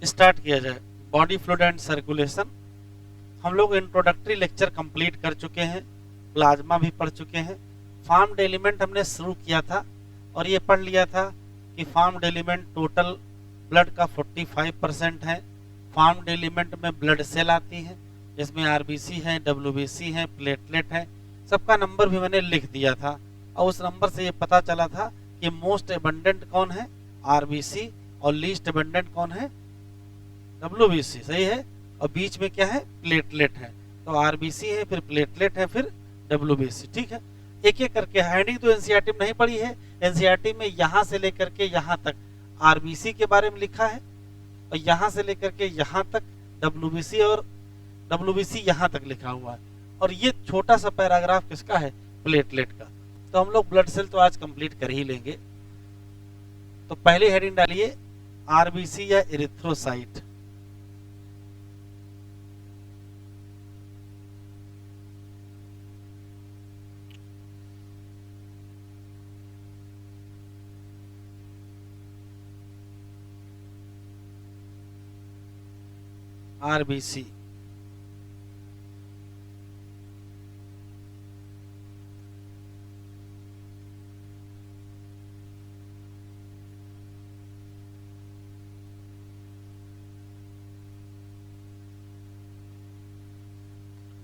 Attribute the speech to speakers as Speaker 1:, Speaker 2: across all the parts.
Speaker 1: Start किया जाए। Body fluid and circulation, हम लोग इंट्रोडक्टरी लेक्चर कंप्लीट कर चुके हैं, प्लाज्मा भी पढ़ चुके हैं। फार्म्ड एलिमेंट हमने शुरू किया था और ये पढ़ लिया था कि फार्म्ड एलिमेंट टोटल ब्लड का 45% है। फार्म्ड एलिमेंट में ब्लड सेल आती है जिसमें आरबीसी है, डब्ल्यूबीसी है, प्लेटलेट है, सबका नंबर भी मैंने लिख दिया था और उस नंबर से ये पता चला था कि मोस्ट एबंडेंट कौन है, आरबीसी, और लीस्ट एबंडेंट कौन है, डब्ल्यूबीसी। सही है। और बीच में क्या है, प्लेटलेट है। तो आरबीसी है, फिर प्लेटलेट है, फिर डब्ल्यूबीसी। ठीक है, एक एक करके। हेडिंग तो एनसीईआरटी में नहीं पढ़ी है, एनसीईआरटी में यहां से लेकर के यहां तक आरबीसी के बारे में लिखा है और यहां से लेकर के यहां तक डब्ल्यूबीसी, और डब्ल्यूबीसी यहां तक लिखा हुआ है। और ये छोटा सा पैराग्राफ किसका है, प्लेटलेट का। तो हम लोग ब्लड सेल तो आज कंप्लीट कर ही लेंगे। तो पहली हेडिंग डालिए आरबीसी या इरिथ्रोसाइट। आरबीसी,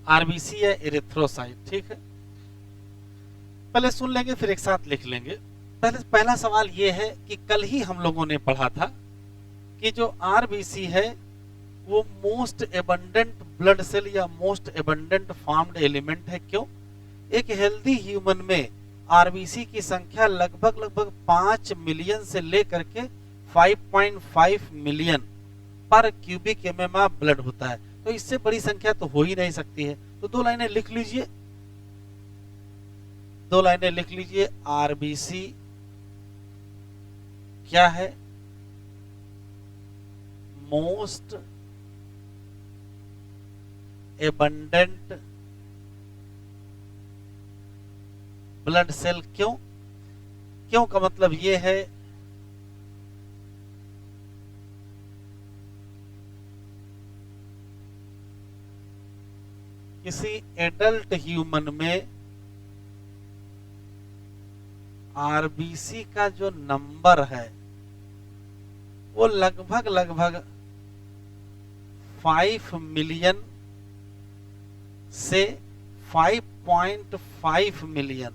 Speaker 1: आरबीसी या इरिथ्रोसाइट। ठीक है, पहले सुन लेंगे फिर एक साथ लिख लेंगे। पहला सवाल ये है कि कल ही हम लोगों ने पढ़ा था कि जो आरबीसी है वो मोस्ट एबंडेंट ब्लड सेल या मोस्ट एबंडेंट फार्म्ड एलिमेंट है। क्यों? एक हेल्दी ह्यूमन में आरबीसी की संख्या लगभग 5 मिलियन से लेकर के 5.5 मिलियन पर क्यूबिक एमएम ब्लड होता है। तो इससे बड़ी संख्या तो हो ही नहीं सकती है। तो दो लाइनें लिख लीजिए, दो लाइनें लिख लीजिए। आरबीसी क्या है, मोस्ट एबंडेंट ब्लड सेल। क्यों? क्यों का मतलब ये है किसी एडल्ट ह्यूमन में आरबीसी का जो नंबर है वो लगभग 5 मिलियन से 5.5 मिलियन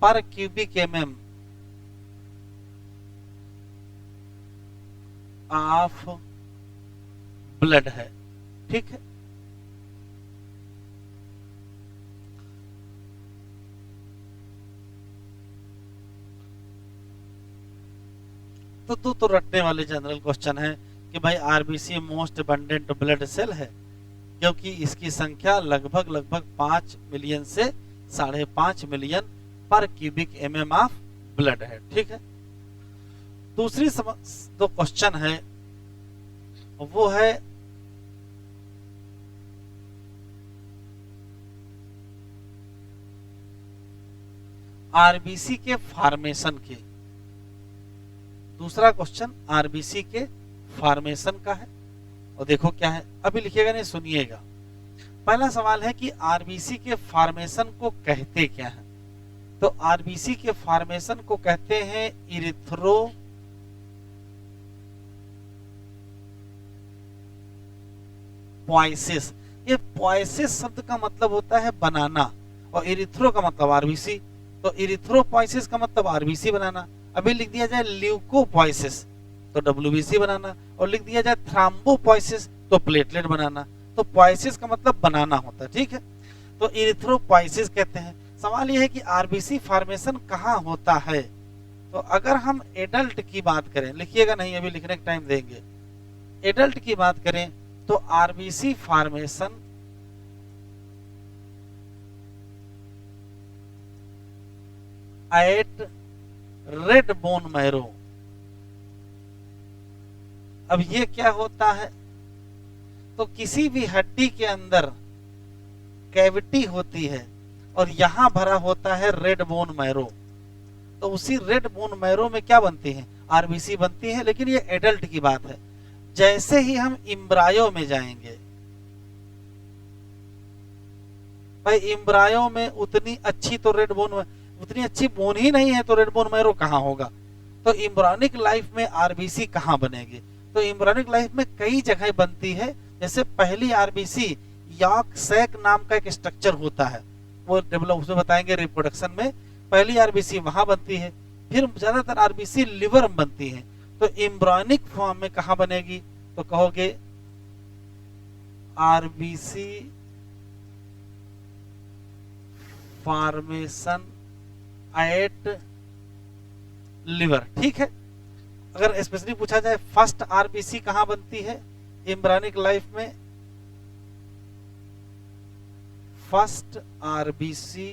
Speaker 1: पर क्यूबिक एमएम ऑफ ब्लड है। ठीक है, तो दो रटने वाले जनरल क्वेश्चन है कि भाई RBC most abundant blood cell है क्योंकि इसकी संख्या लगभग 5 मिलियन से 5.5 मिलियन पर क्यूबिक एमएम ऑफ ब्लड है। ठीक है, दूसरी दो क्वेश्चन है वो है आरबीसी के फॉर्मेशन के। दूसरा क्वेश्चन आरबीसी के फॉर्मेशन का है और देखो क्या है, अभी लिखिएगा नहीं, सुनिएगा। पहला सवाल है कि आरबीसी के फॉर्मेशन को कहते क्या है। तो आरबीसी के फॉर्मेशन को कहते हैं इरिथ्रोपोइसिस। ये पोइसिस शब्द का मतलब होता है बनाना और इरिथ्रो का मतलब आरबीसी। तो इरिथ्रोपोइसिस का मतलब आरबीसी बनाना। अभी लिख दिया जाए ल्यूकोपोइसिस तो डब्ल्यूबीसी बनाना, और लिख दिया जाए थ्राम्बोपोइसिस तो प्लेटलेट बनाना। तो पोइसिस का मतलब बनाना होता है। ठीक है, तो इरिथ्रोपोइसिस कहते हैं। सवाल यह है कि आरबीसी फॉर्मेशन कहाँ होता है। तो अगर हम एडल्ट की बात करें, लिखिएगा नहीं, अभी लिखने का टाइम देंगे। एडल्ट की बात करें तो RBC formation at red bone marrow. अब ये क्या होता है, तो किसी भी हड्डी के अंदर कैविटी होती है और यहां भरा होता है रेड बोन मैरो। तो उसी रेड बोन मैरो में क्या बनती है, आरबीसी बनती है। लेकिन ये एडल्ट की बात है। जैसे ही हम इम्ब्रायो में जाएंगे, भाई इम्ब्रायो में उतनी अच्छी तो रेड बोन, उतनी अच्छी बोन ही नहीं है, तो रेड बोन मैरो कहाँ होगा। तो इम्ब्रायोनिक लाइफ में आरबीसी कहाँ बनेगी, तो इम्ब्रायोनिक लाइफ में कई जगह बनती है। जैसे पहली आरबीसी यॉर्क सैक नाम का एक स्ट्रक्चर होता है, वो डेवलप उसमें बताएंगे रिप्रोडक्शन में। पहली आरबीसी वहां बनती है। फिर ज्यादातर आरबीसी लिवर में बनती है। तो एम्ब्रियोनिक फॉर्म में कहां बनेगी, तो कहोगे आरबीसी फॉर्मेशन एट लिवर। ठीक है। अगर स्पेशली पूछा जाए फर्स्ट आरबीसी कहां बनती है एम्ब्रियोनिक लाइफ में, first RBC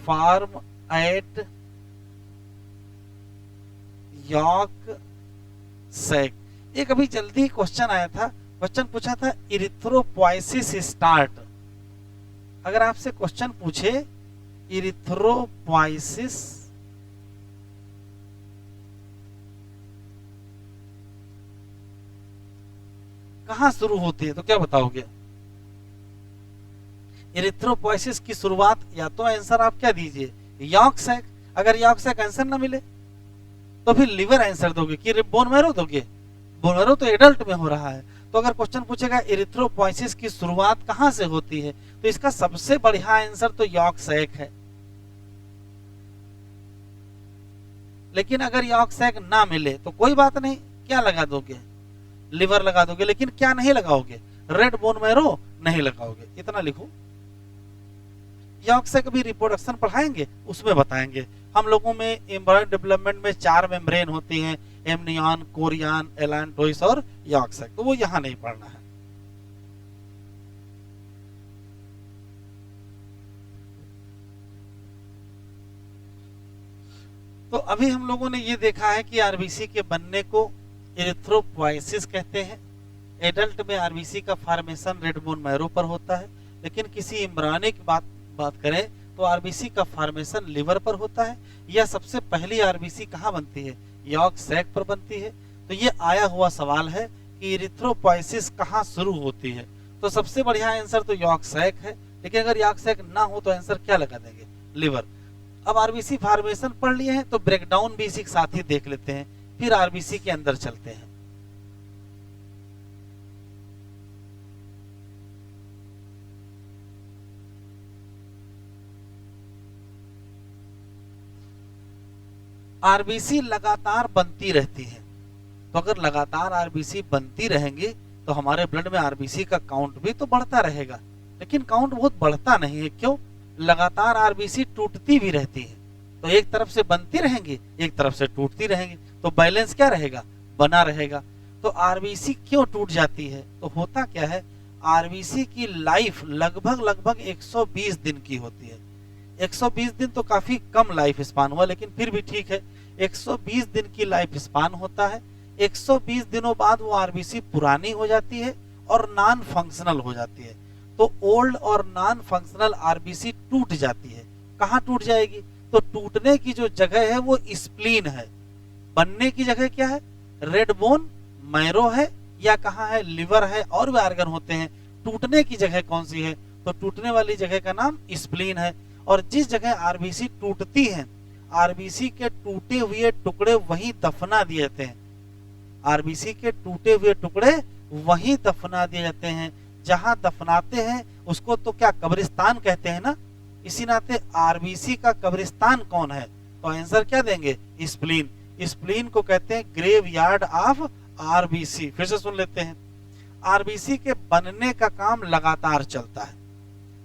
Speaker 1: form at yolk sac. एक अभी जल्दी क्वेश्चन आया था, क्वेश्चन पूछा था इरिथ्रोपोइसिस स्टार्ट। अगर आपसे क्वेश्चन पूछे इरिथ्रोपोइसिस कहां शुरू होती है, तो क्या बताओगे। इरिथ्रोपोइसिस की शुरुआत, या तो आंसर आप क्या दीजिए यॉर्क सैक। अगर यॉर्क सैक आंसर ना मिले तो फिर लिवर आंसर दोगे कि बोन मैरो दोगे। बोन मैरो तो एडल्ट में हो रहा है। तो अगर क्वेश्चन पूछेगा इरिथ्रोपोइसिस की शुरुआत कहां से होती है, तो इसका सबसे बढ़िया आंसर तो यॉर्क सैक है। लेकिन अगर यॉर्क सैक ना मिले तो कोई बात नहीं, क्या लगा दोगे, लिवर लगा दोगे। लेकिन क्या नहीं लगाओगे, रेड बोन मैरो नहीं लगाओगे। इतना लिखो। यॉर्क सैक भी रिप्रोडक्शन पढ़ाएंगे, उसमें बताएंगे। हम लोगों में एम्ब्रियो डेवलपमेंट में 4 मेम्ब्रेन होती हैं, एमनियन, कोरियन, एलांटोइस और यॉर्क सैक, तो वो यहां नहीं पढ़ना है। तो अभी हम लोगों ने ये देखा है कि आरबीसी के बनने को इरिथ्रोपोइसिस कहते हैं। एडल्ट में आरबीसी का फॉर्मेशन रेड बोन मैरो पर होता है। लेकिन किसी एम्ब्रियोनिक बात करें तो आरबीसी का फॉर्मेशन लिवर पर होता है। यह सबसे पहली आरबीसी कहां बनती है, यॉर्क सैक पर बनती है। तो ये आया हुआ सवाल है कि इरिथ्रोपोइसिस कहां शुरू होती है, तो सबसे बढ़िया आंसर तो यॉर्क सैक है। लेकिन अगर यॉर्क सैक ना हो तो आंसर क्या लगा देंगे, लिवर। अब आरबीसी फॉर्मेशन पढ़ लिए हैं तो ब्रेकडाउन भी इसी के साथ ही देख लेते हैं, फिर आरबीसी के अंदर चलते हैं। आरबीसी लगातार बनती रहती है। तो अगर लगातार आरबीसी बनती रहेंगी तो हमारे ब्लड में आरबीसी का काउंट भी तो बढ़ता रहेगा। लेकिन काउंट बहुत बढ़ता नहीं है, क्यों, लगातार आरबीसी टूटती भी रहती है। तो एक तरफ से बनती रहेंगी, एक तरफ से टूटती रहेंगी, तो बैलेंस क्या रहेगा, बना रहेगा। तो आरबीसी क्यों टूट जाती है, तो होता क्या है, आरबीसी की लाइफ लगभग 120 दिन की होती है। 120 दिन तो काफी कम लाइफ स्पान हुआ, लेकिन फिर भी ठीक है, 120 दिन की लाइफ स्पान होता है। 120 दिनों बाद वो आरबीसी पुरानी हो जाती है और नॉन फंक्शनल हो जाती है। तो ओल्ड और नॉन फंक्शनल आरबीसी टूट जाती है। कहां टूट जाएगी, तो टूटने की जो जगह है वो स्प्लीन है, बनने की जगह क्या है, रेड बोन मैरो है, या कहां है, लिवर है, और भी आर्गन होते हैं। टूटने की जगह कौन सी है, तो टूटने वाली जगह का नाम स्प्लीन है। और जिस जगह आरबीसी टूटती है, आरबीसी के टूटे हुए टुकड़े वहीं दफना दिए जाते हैं। आरबीसी के टूटे हुए टुकड़े वहीं दफना दिए जाते हैं। जहां दफनाते हैं उसको तो क्या कब्रिस्तान कहते हैं ना। इसी नाते आरबीसी का कब्रिस्तान कौन है, तो आंसर क्या देंगे, स्प्लीन। स्प्लीन को कहते हैं ग्रेव यार्ड ऑफ आरबीसी। फिर से सुन लेते हैं, आरबीसी के बनने का काम लगातार चलता है।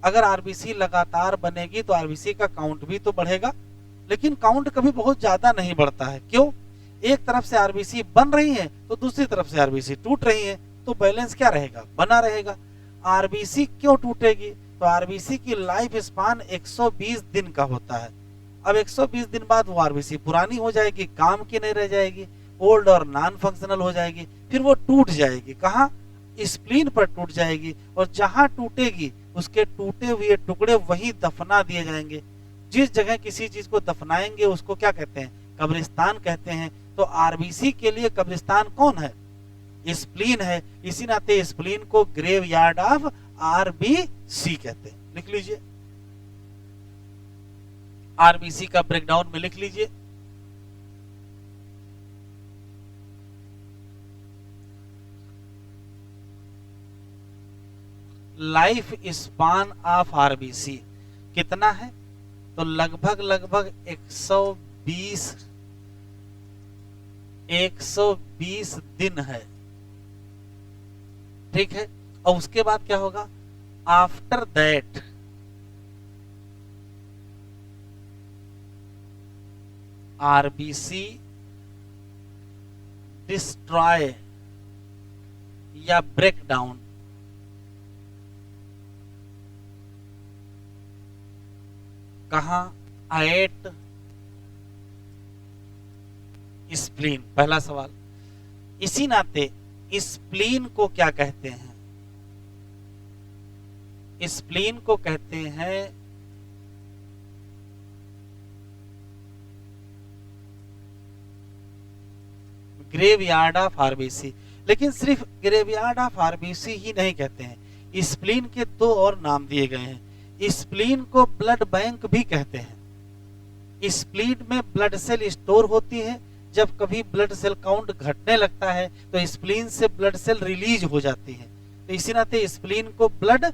Speaker 1: अगर आरबीसी लगातार बनेगी तो आरबीसी का काउंट भी तो बढ़ेगा। लेकिन काउंट कभी बहुत ज्यादा नहीं बढ़ता है, क्यों, एक तरफ से आरबीसी बन रही है तो दूसरी तरफ से आरबीसी टूट रही है, तो बैलेंस क्या रहेगा, बना रहेगा। आरबीसी क्यों टूटेगी, तो आरबीसी की लाइफ स्पान 120 दिन का होता है। अब 120 दिन बाद वो आरबीसी पुरानी हो जाएगी, काम की नहीं रह जाएगी, ओल्ड और नॉन फंक्शनल हो जाएगी, फिर वो टूट जाएगी। कहाँ, स्प्लीन पर टूट जाएगी, और जहां टूटेगी उसके टूटे हुए टुकड़े वहीं दफना दिए जाएंगे। जिस जगह किसी चीज को दफनाएंगे उसको क्या कहते हैं? कब्रिस्तान कहते हैं। तो आरबीसी के लिए कब्रिस्तान कौन है? स्प्लीन है। इसी नाते स्प्लीन को ग्रेव यार्ड ऑफ आरबीसी कहते हैं। लिख लीजिए, आरबीसी का ब्रेकडाउन में लिख लीजिए। लाइफ स्पान ऑफ आरबीसी कितना है? तो लगभग 120 दिन है। ठीक है, और उसके बाद क्या होगा? आफ्टर दैट आरबीसी डिस्ट्रॉय या ब्रेक डाउन कहां? At spleen. पहला सवाल। इसी नाते स्प्लीन को क्या कहते हैं? स्प्लीन को कहते हैं ग्रेवयार्ड ऑफ आरबीसी। लेकिन सिर्फ ग्रेवयार्ड ऑफ आरबीसी ही नहीं कहते हैं, स्प्लीन के दो और नाम दिए गए हैं। स्प्लीन को ब्लड बैंक भी कहते हैं। स्प्लीन में ब्लड सेल स्टोर होती है। जब कभी ब्लड सेल काउंट घटने लगता है तो स्प्लीन से ब्लड सेल रिलीज हो जाती है। तो इसी नाते स्प्लीन को ब्लड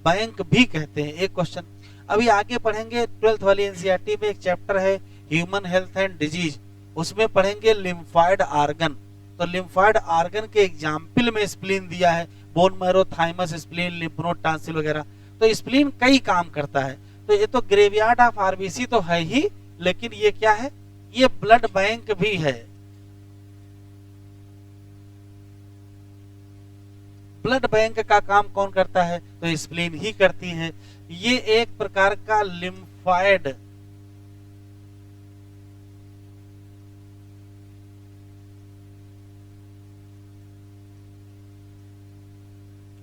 Speaker 1: बैंक भी कहते हैं। एक क्वेश्चन अभी आगे पढ़ेंगे, 12th वाली एनसीईआरटी में एक चैप्टर है ह्यूमन हेल्थ एंड डिजीज, उसमें पढ़ेंगे लिम्फॉइड आर्गन। तो लिम्फॉइड आर्गन के एग्जाम्पल में स्प्लीन दिया है, bone marrow, thymus, spleen, lymph node, tonsil वगैरह। तो स्प्लीन कई काम करता है। तो ये तो ग्रेवयार्ड ऑफ आरबीसी तो है ही, लेकिन ये क्या है? ये ब्लड बैंक भी है। ब्लड बैंक का काम कौन करता है? तो स्प्लीन ही करती है। ये एक प्रकार का लिम्फॉइड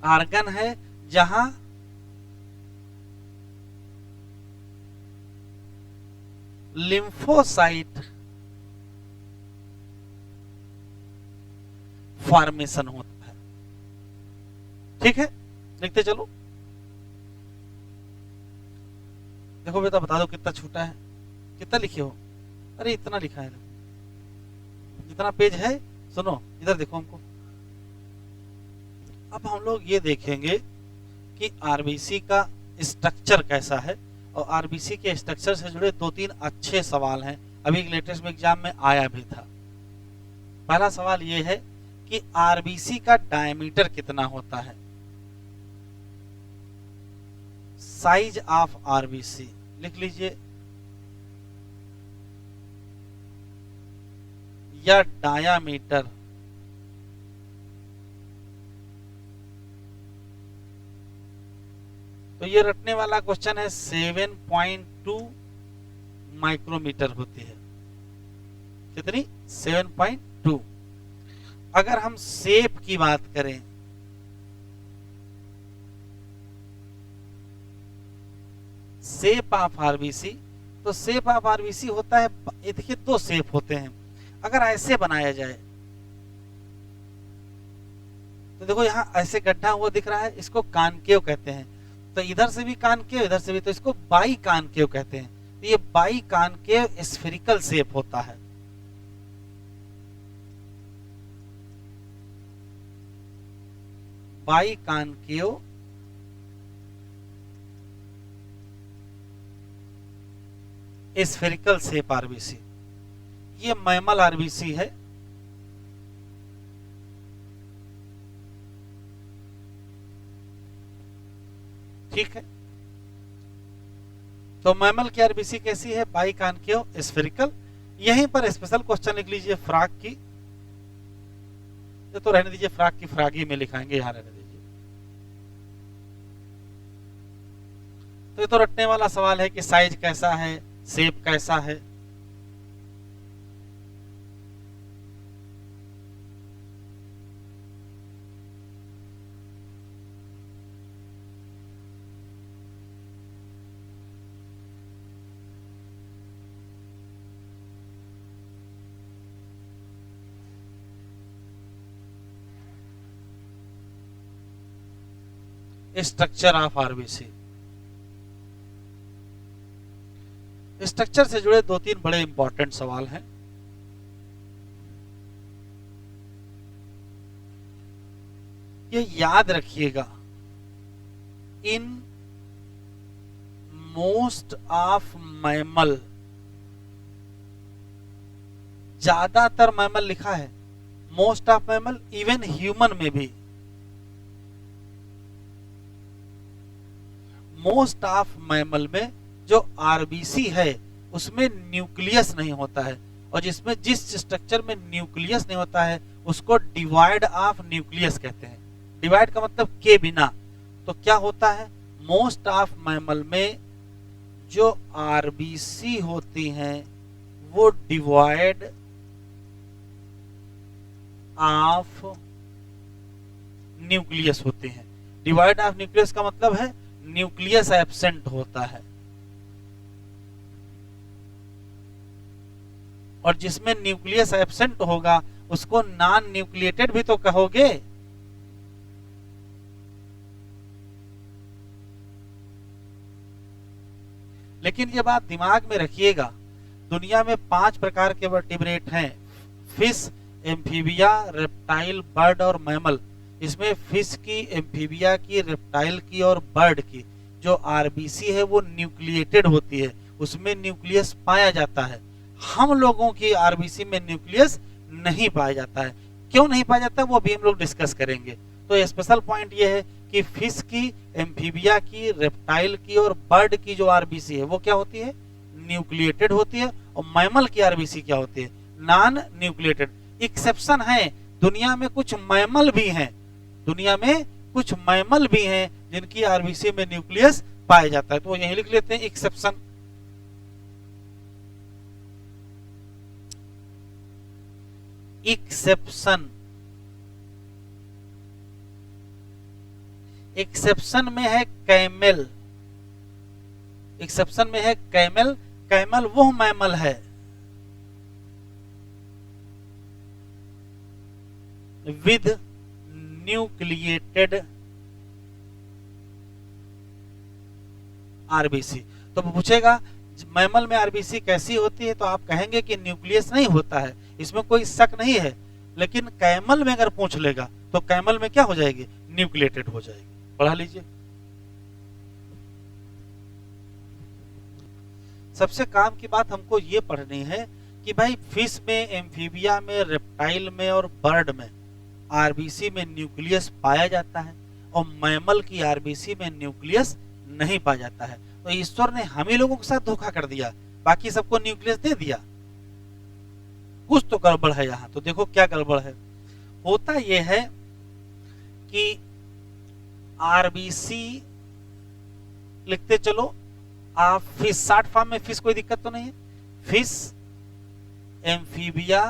Speaker 1: आर्गन है जहां लिम्फोसाइट फॉर्मेशन होता है। ठीक है, लिखते चलो। देखो बेटा, बता दो कितना छोटा है, कितना लिखे हो? अरे इतना लिखा है, इतना पेज है। सुनो इधर देखो हमको। अब हम लोग ये देखेंगे कि आरबीसी का स्ट्रक्चर कैसा है, और आरबीसी के स्ट्रक्चर से जुड़े 2-3 अच्छे सवाल हैं। अभी लेटेस्ट में एग्जाम में आया भी था। पहला सवाल ये है कि आरबीसी का डायमीटर कितना होता है? साइज ऑफ आरबीसी लिख लीजिए, या डायामीटर। तो ये रटने वाला क्वेश्चन है। 7.2 माइक्रोमीटर होती है। कितनी? 7.2। अगर हम शेप की बात करें, शेप ऑफ आरबीसी, तो शेप ऑफ आरबीसी होता है, ये देखिए 2 शेप होते हैं। अगर ऐसे बनाया जाए तो देखो यहां ऐसे गड्ढा हुआ दिख रहा है, इसको कानकेव कहते हैं। तो इधर से भी कानकेव, इधर से भी, तो इसको बाई कानकेव कहते हैं। तो ये बाई कानकेव स्फेरिकल शेप होता है। By concave spherical shape RBC. ये मैमल आरबीसी है। ठीक है, तो मैमल की आरबीसी कैसी है? By concave spherical. यहीं पर स्पेशल क्वेश्चन लिख लीजिए फ्रॉग की। तो रहने दीजिए, फ्रॉग की फ्रॉगी में लिखाएंगे, यहां रहने दीजिए। तो ये तो रटने वाला सवाल है कि साइज कैसा है, शेप कैसा है। Structure of RBC. स्ट्रक्चर से जुड़े 2-3 बड़े इंपॉर्टेंट सवाल हैं। ये याद रखिएगा, इन मोस्ट ऑफ मैमल, ज्यादातर मैमल लिखा है, most of mammal, even human में भी मोस्ट ऑफ मैमल में जो आरबीसी है उसमें न्यूक्लियस नहीं होता है, और जिस स्ट्रक्चर में न्यूक्लियस नहीं होता है उसको डिवाइड ऑफ न्यूक्लियस कहते हैं। डिवाइड का मतलब के बिना। तो क्या होता है, मोस्ट ऑफ मैमल में जो आरबीसी होती हैं वो डिवाइड ऑफ न्यूक्लियस होते हैं। डिवाइड ऑफ न्यूक्लियस का मतलब है न्यूक्लियस एब्सेंट होता है, और जिसमें न्यूक्लियस एब्सेंट होगा उसको नॉन न्यूक्लिएटेड भी तो कहोगे। लेकिन ये बात दिमाग में रखिएगा, दुनिया में 5 प्रकार के वर्टिब्रेट हैं, फिश, एम्फीबिया, रेप्टाइल, बर्ड और मैमल। इसमें फिश की, एम्फीबिया की, रेप्टाइल की और बर्ड की जो आरबीसी है वो न्यूक्लिएटेड होती है, उसमें न्यूक्लियस पाया जाता है। हम लोगों की आरबीसी में न्यूक्लियस नहीं पाया जाता है। क्यों नहीं पाया जाता वो अभी हम लोग डिस्कस करेंगे। तो स्पेशल पॉइंट ये है कि फिश की, एम्फीबिया की, रेप्टाइल की और बर्ड की जो आरबीसी है वो क्या होती है, न्यूक्लिएटेड होती है, और मैमल की आरबीसी क्या होती है, नॉन न्यूक्लिएटेड। एक्सेप्शन है, दुनिया में कुछ मैमल भी हैं, दुनिया में कुछ मैमल भी हैं जिनकी आरबीसी में न्यूक्लियस पाया जाता है। तो यही लिख लेते हैं एक्सेप्शन। एक्सेप्शन, एक्सेप्शन में है कैमल, एक्सेप्शन में है कैमल। कैमल वो मैमल है विद न्यूक्लिएटेड आरबीसी। तो पूछेगा मैमल में आरबीसी कैसी होती है, तो आप कहेंगे कि न्यूक्लियस नहीं होता है, इसमें कोई शक नहीं है। लेकिन कैमल में अगर पूछ लेगा तो कैमल में क्या हो जाएगी, न्यूक्लिएटेड हो जाएगी। पढ़ा लीजिए। सबसे काम की बात हमको ये पढ़नी है कि भाई फिश में, एम्फीबिया में, रेप्टाइल में और बर्ड में आरबीसी में न्यूक्लियस पाया जाता है, और मैमल की आरबीसी में न्यूक्लियस नहीं पाया जाता है। तो ईश्वर ने हम ही लोगों के साथ धोखा कर दिया, बाकी सबको न्यूक्लियस दे दिया। कुछ तो गड़बड़ है यहाँ। तो देखो क्या गड़बड़ है। होता यह है कि आरबीसी लिखते चलो, आप फिश, शॉर्ट फॉर्म में फिश, कोई दिक्कत तो नहीं है। फिश, एम्फीबिया,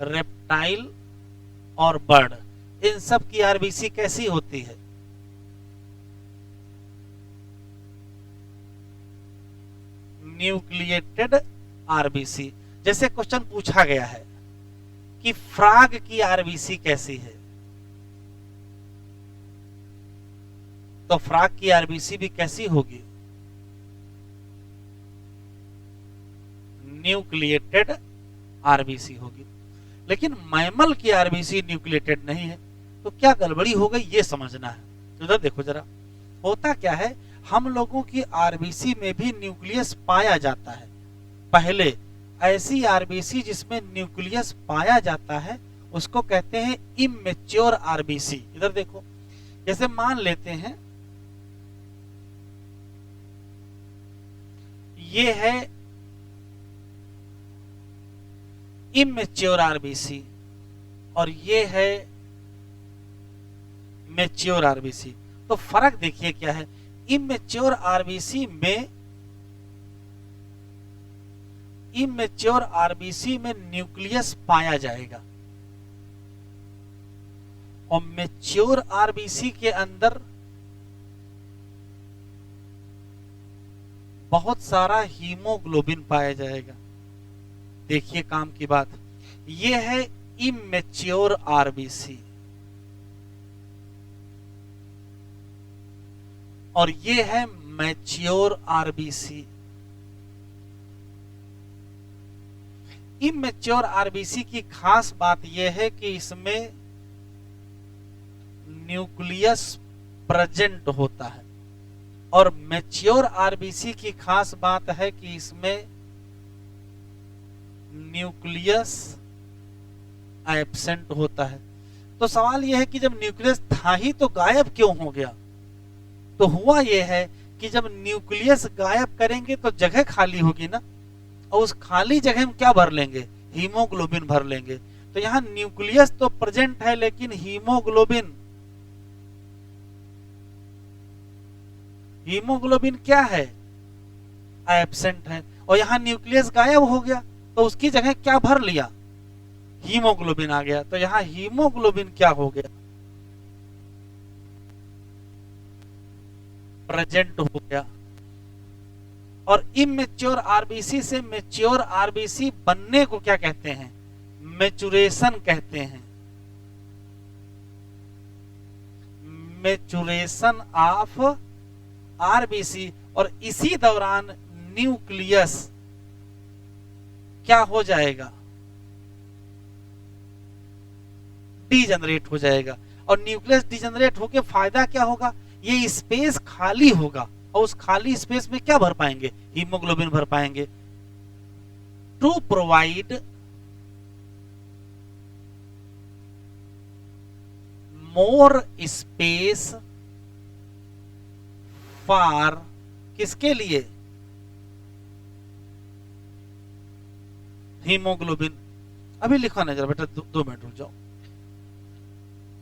Speaker 1: रेप्टाइल और बर्ड, इन सब की आरबीसी कैसी होती है, न्यूक्लिएटेड आरबीसी। जैसे क्वेश्चन पूछा गया है कि फ्रॉग की आरबीसी कैसी है, तो फ्रॉग की आरबीसी भी कैसी होगी, न्यूक्लिएटेड आरबीसी होगी। लेकिन मैमल की आरबीसी न्यूक्लिएटेड नहीं है। तो क्या गड़बड़ी हो गई ये समझना है। तो इधर देखो जरा, होता क्या है, हम लोगों की आरबीसी में भी न्यूक्लियस पाया जाता है। पहले ऐसी आरबीसी जिसमें न्यूक्लियस पाया जाता है उसको कहते हैं इमेच्योर आरबीसी। इधर देखो, जैसे मान लेते हैं ये है इमेच्योर आरबीसी और ये है मैच्योर आरबीसी। तो फर्क देखिए क्या है। इमेच्योर आरबीसी में न्यूक्लियस पाया जाएगा, और मैच्योर आरबीसी के अंदर बहुत सारा हीमोग्लोबिन पाया जाएगा। देखिए काम की बात, ये है इमेच्योर आरबीसी। और ये है मैच्योर आरबीसी। इमैच्योर आरबीसी की खास बात यह है कि इसमें न्यूक्लियस प्रेजेंट होता है, और मैच्योर आरबीसी की खास बात है कि इसमें न्यूक्लियस एब्सेंट होता है। तो सवाल यह है कि जब न्यूक्लियस था ही तो गायब क्यों हो गया? तो हुआ यह है कि जब न्यूक्लियस गायब करेंगे तो जगह खाली होगी ना, और उस खाली जगह में क्या भर लेंगे? हीमोग्लोबिन भर लेंगे। तो यहां न्यूक्लियस तो प्रेजेंट है लेकिन हीमोग्लोबिन क्या है? एब्सेंट है। और यहां न्यूक्लियस गायब हो गया तो उसकी जगह क्या भर लिया? हीमोग्लोबिन आ गया। तो यहां हीमोग्लोबिन क्या हो गया? प्रेजेंट हो गया। और इमैच्योर आरबीसी से मैच्योर आरबीसी बनने को क्या कहते हैं? मैचुरेशन कहते हैं। Maturation of RBC. और इसी दौरान न्यूक्लियस क्या हो जाएगा? डीजनरेट हो जाएगा। और न्यूक्लियस डीजनरेट होके फायदा क्या होगा? ये स्पेस खाली होगा, और उस खाली स्पेस में क्या भर पाएंगे? हीमोग्लोबिन भर पाएंगे। To provide more space for, किसके लिए? हीमोग्लोबिन। अभी लिखा ना जरा बेटा, 2 मिनट रुक जाओ।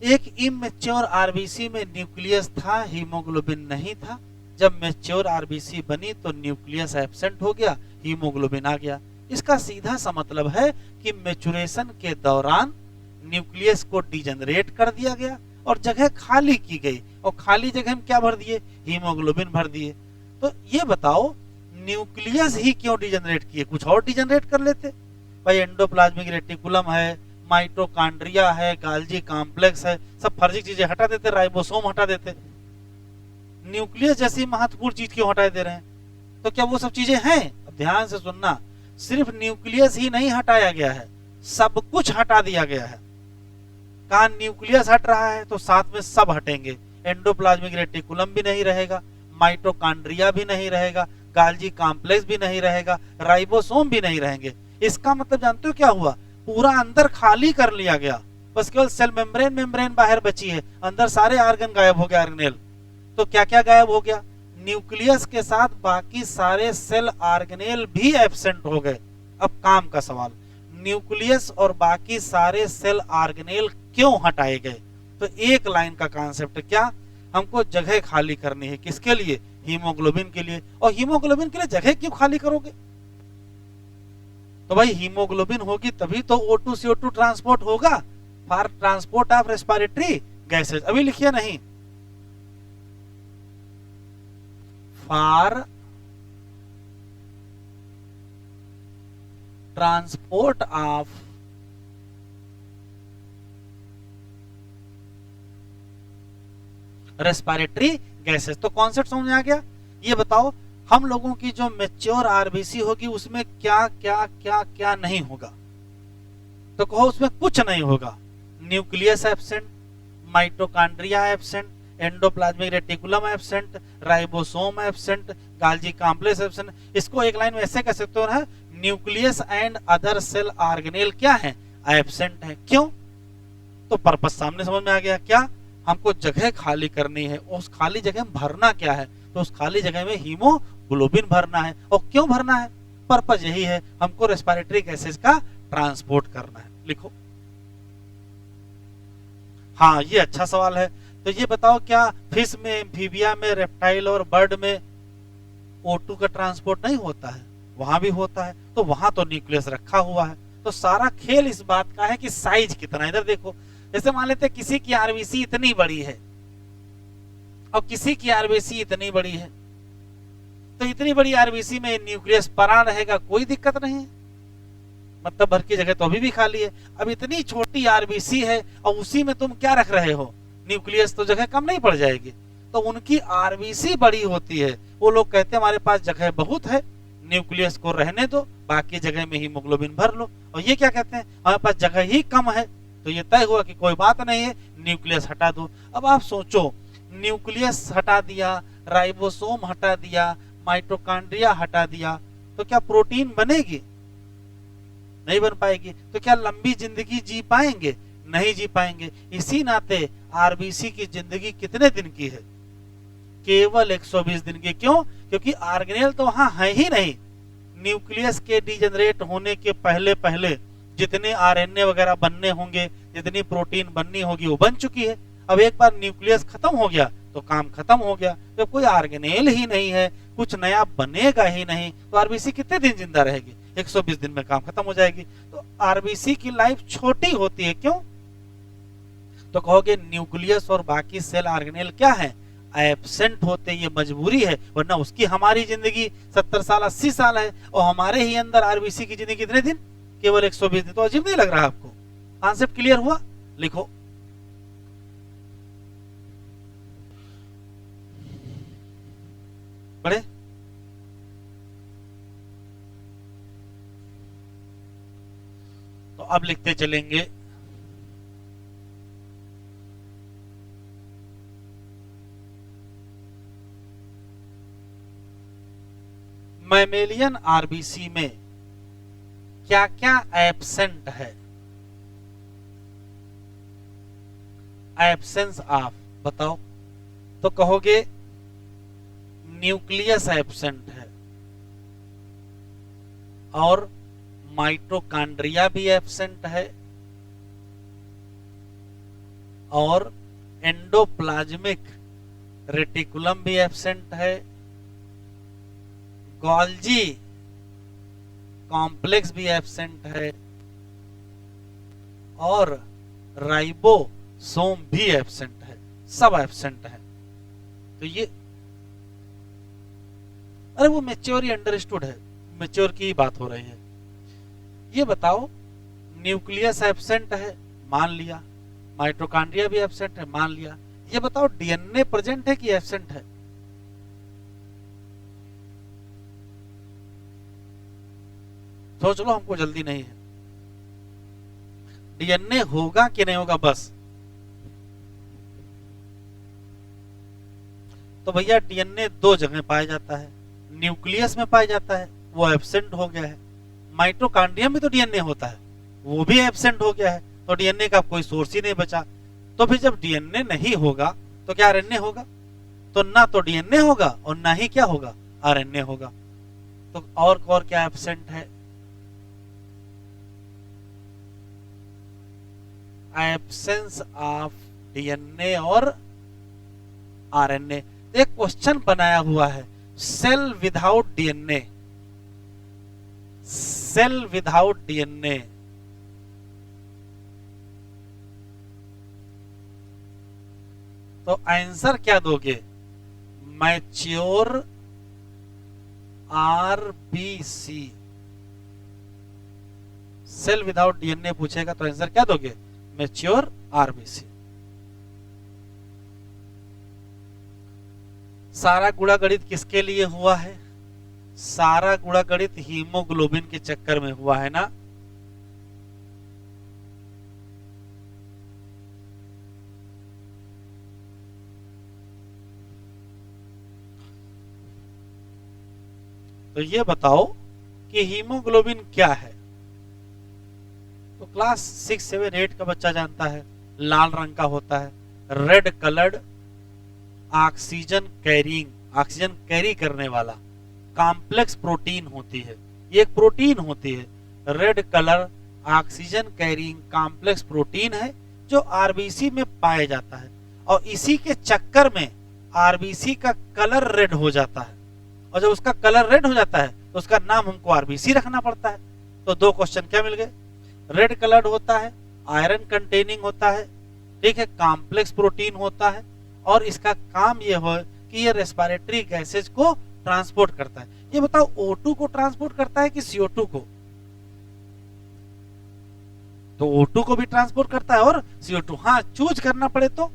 Speaker 1: एक इमैच्योर आरबीसी में न्यूक्लियस था, हीमोग्लोबिन नहीं था। जब मैच्योर आरबीसी बनी तो न्यूक्लियस एब्सेंट हो गया, हीमोग्लोबिन आ गया। इसका सीधा सा मतलब है कि मैचुरेशन के दौरान न्यूक्लियस को डीजनरेट कर दिया गया और जगह खाली की गई, और खाली जगह में क्या भर दिए? हीमोग्लोबिन भर दिए। तो ये बताओ न्यूक्लियस ही क्यों डीजनरेट किए? कुछ और डीजनरेट कर लेते भाई। एंडोप्लाज्मिक रेटिकुलम है, माइटोकॉन्ड्रिया है, गाल्जी कॉम्प्लेक्स है, सब फर्जी चीजें हटा देते, राइबोसोम हटा देते। न्यूक्लियस जैसी महत्वपूर्ण चीज क्यों हटा दे रहे हैं? तो क्या वो सब चीजें हैं? अब ध्यान से सुनना, सिर्फ न्यूक्लियस ही नहीं हटाया गया है, सब कुछ हटा दिया गया है। कहा न्यूक्लियस हट रहा है तो साथ में सब हटेंगे। एंडोप्लाज्मिक रेटिकुलम भी नहीं रहेगा, माइटोकॉन्ड्रिया भी नहीं रहेगा, गाल्जी कॉम्प्लेक्स भी नहीं रहेगा, राइबोसोम भी नहीं रहेंगे। इसका मतलब जानते हो क्या हुआ? पूरा अंदर खाली कर लिया गया, बस केवल सेल मेम्ब्रेन बाहर बची है, अंदर सारे ऑर्गन गायब हो गए, ऑर्गेनेल। तो क्या क्या गायब हो गया? न्यूक्लियस के साथ बाकी सारे सेल ऑर्गेनेल भी एब्सेंट हो गए। अब काम का सवाल, न्यूक्लियस और बाकी सारे सेल ऑर्गेनेल क्यों हटाए गए? तो एक लाइन का कॉन्सेप्ट क्या? हमको जगह खाली करनी है। किसके लिए? हीमोग्लोबिन के लिए। और हीमोग्लोबिन के लिए जगह क्यों खाली करोगे? तो भाई हीमोग्लोबिन होगी तभी तो O2 CO2 ट्रांसपोर्ट होगा, for transport of respiratory gases. अभी लिखिए नहीं, for transport of respiratory gases. तो कॉन्सेप्ट समझ में आ गया? ये बताओ हम लोगों की जो मैच्योर आरबीसी होगी उसमें क्या क्या क्या क्या नहीं होगा? तो कहो उसमें कुछ नहीं होगा। Nucleus absent, mitochondria absent, endoplasmic reticulum absent, ribosome absent, Golgi complex absent. इसको एक लाइन में ऐसे कह सकते हो ना, nucleus and other cell organelle क्या है? एब्सेंट है। क्यों? तो पर्पस सामने समझ में आ गया। क्या? हमको जगह खाली करनी है, उस खाली जगह में भरना क्या है? तो उस खाली जगह में हीमोग्लोबिन भरना है। और क्यों भरना है? पर्पस यही है, हमको रेस्पिरेटरी गैसेस का ट्रांसपोर्ट करना है। लिखो। हाँ, ये अच्छा सवाल है। तो ये बताओ क्या फिश में, एम्फीबिया में, रेप्टाइल और बर्ड में O2 का ट्रांसपोर्ट नहीं होता है? वहां भी होता है। तो वहां तो न्यूक्लियस रखा हुआ है। तो सारा खेल इस बात का है कि साइज कितना। इधर देखो, जैसे मान लेते किसी की आरबीसी इतनी बड़ी है और किसी की आरबीसी इतनी बड़ी है, तो इतनी बड़ी आरबीसी में न्यूक्लियस परा रहेगा, कोई दिक्कत नहीं है, मतलब भर की जगह तो अभी भी खाली है। अब इतनी छोटी आरबीसी है और उसी में तुम क्या रख रहे हो? न्यूक्लियस, तो जगह कम नहीं पड़ जाएगी? तो उनकी आरबीसी बड़ी होती है। वो लोग कहते हैं हमारे पास जगह बहुत है, न्यूक्लियस को रहने दो, बाकी जगह में हीमोग्लोबिन भर लो। और ये क्या कहते हैं, हमारे पास जगह ही कम है, तो ये तय हुआ कि कोई बात नहीं है, न्यूक्लियस हटा दो। अब आप सोचो, न्यूक्लियस हटा दिया, राइबोसोम हटा दिया, माइटोकॉन्ड्रिया हटा दिया, तो क्या प्रोटीन बनेगी? नहीं बन पाएगी। तो क्या लंबी जिंदगी जी पाएंगे? नहीं जी पाएंगे। इसी नाते आरबीसी की जिंदगी कितने दिन की है? केवल 120 दिन की। क्यों? क्योंकि ऑर्गेनेल तो वहां है ही नहीं। न्यूक्लियस के डिजेनरेट होने के पहले पहले जितने आरएनए वगैरह बनने होंगे, जितनी प्रोटीन बननी होगी, वो बन चुकी है। अब एक बार न्यूक्लियस खत्म हो गया तो काम खत्म हो गया। जब कोई ऑर्गेनेल ही नहीं है, कुछ नया बनेगा ही नहीं, तो आरबीसी कितने दिन जिंदा रहेगी? 120 दिन में काम खत्म हो जाएगी। तो आरबीसी की लाइफ छोटी होती है। क्यों? तो कहोगे न्यूक्लियस और बाकी सेल ऑर्गेनेल क्या है? एब्सेंट होते, ये मजबूरी है, वरना उसकी हमारी जिंदगी 70 साल 80 साल है, और हमारे ही अंदर आरबीसी की जिंदगी कितने दिन? केवल 120 दिन। तो अजीब नहीं लग रहा आपको? कॉन्सेप्ट क्लियर हुआ? लिखो। पढ़े? तो अब लिखते चलेंगे। मैमेलियन आरबीसी में क्या क्या एब्सेंट है? एब्सेंस ऑफ बताओ। तो कहोगे न्यूक्लियस एब्सेंट है, और माइटोकॉन्ड्रिया भी एब्सेंट है, और एंडोप्लाज्मिक रेटिकुलम भी एब्सेंट है, गोल्जी कॉम्प्लेक्स भी एब्सेंट है, और राइबोसोम भी एब्सेंट है। सब एब्सेंट है। तो ये, अरे वो मैच्योर ही अंडरस्टूड है, मैच्योर की ही बात हो रही है। ये बताओ, न्यूक्लियस एब्सेंट है, मान लिया, माइटोकॉन्ड्रिया भी एब्सेंट है, मान लिया। ये बताओ डीएनए प्रेजेंट है कि एब्सेंट है? सोच लो, हमको जल्दी नहीं है। डीएनए होगा कि नहीं होगा बस। तो भैया डीएनए दो जगह पाया जाता है, न्यूक्लियस में पाया जाता है, वो एब्सेंट हो गया है। माइटोकॉन्ड्रिया में तो डीएनए होता है, वो भी एब्सेंट हो गया है। तो डीएनए का कोई सोर्स ही नहीं बचा। तो फिर जब डीएनए नहीं होगा तो क्या आरएनए होगा? तो ना तो डीएनए होगा और ना ही क्या होगा? आरएनए होगा। तो और क्या एब्सेंट है? एब्सेंस ऑफ डीएनए और आरएनए। एक क्वेश्चन बनाया हुआ है, cell without DNA, cell without DNA. तो आंसर क्या दोगे? Mature RBC. Cell without DNA पूछेगा तो आंसर क्या दोगे? Mature RBC. सारा गुणा गणित किसके लिए हुआ है? सारा गुणा गणित हीमोग्लोबिन के चक्कर में हुआ है ना। तो ये बताओ कि हीमोग्लोबिन क्या है? तो क्लास 6, 7, 8 का बच्चा जानता है, लाल रंग का होता है, red coloured, oxygen carrying, oxygen carry करने वाला कॉम्प्लेक्स प्रोटीन होती है। ये एक प्रोटीन होती है, red colour oxygen carrying complex protein है, जो आरबीसी में पाया जाता है। और इसी के चक्कर में आरबीसी का कलर रेड हो जाता है, और जब उसका कलर रेड हो जाता है तो उसका नाम हमको आरबीसी रखना पड़ता है। तो दो क्वेश्चन क्या मिल गए? रेड कलर्ड होता है, आयरन कंटेनिंग होता है, ठीक है, कॉम्प्लेक्स प्रोटीन होता है, और इसका काम ये हो कि ये रेस्पिरेटरी गैसेज को ट्रांसपोर्ट करता है। ये बताओ O2 को ट्रांसपोर्ट करता है कि CO2 को? तो O2 को भी ट्रांसपोर्ट करता है और CO2। हाँ, चूज करना पड़े तो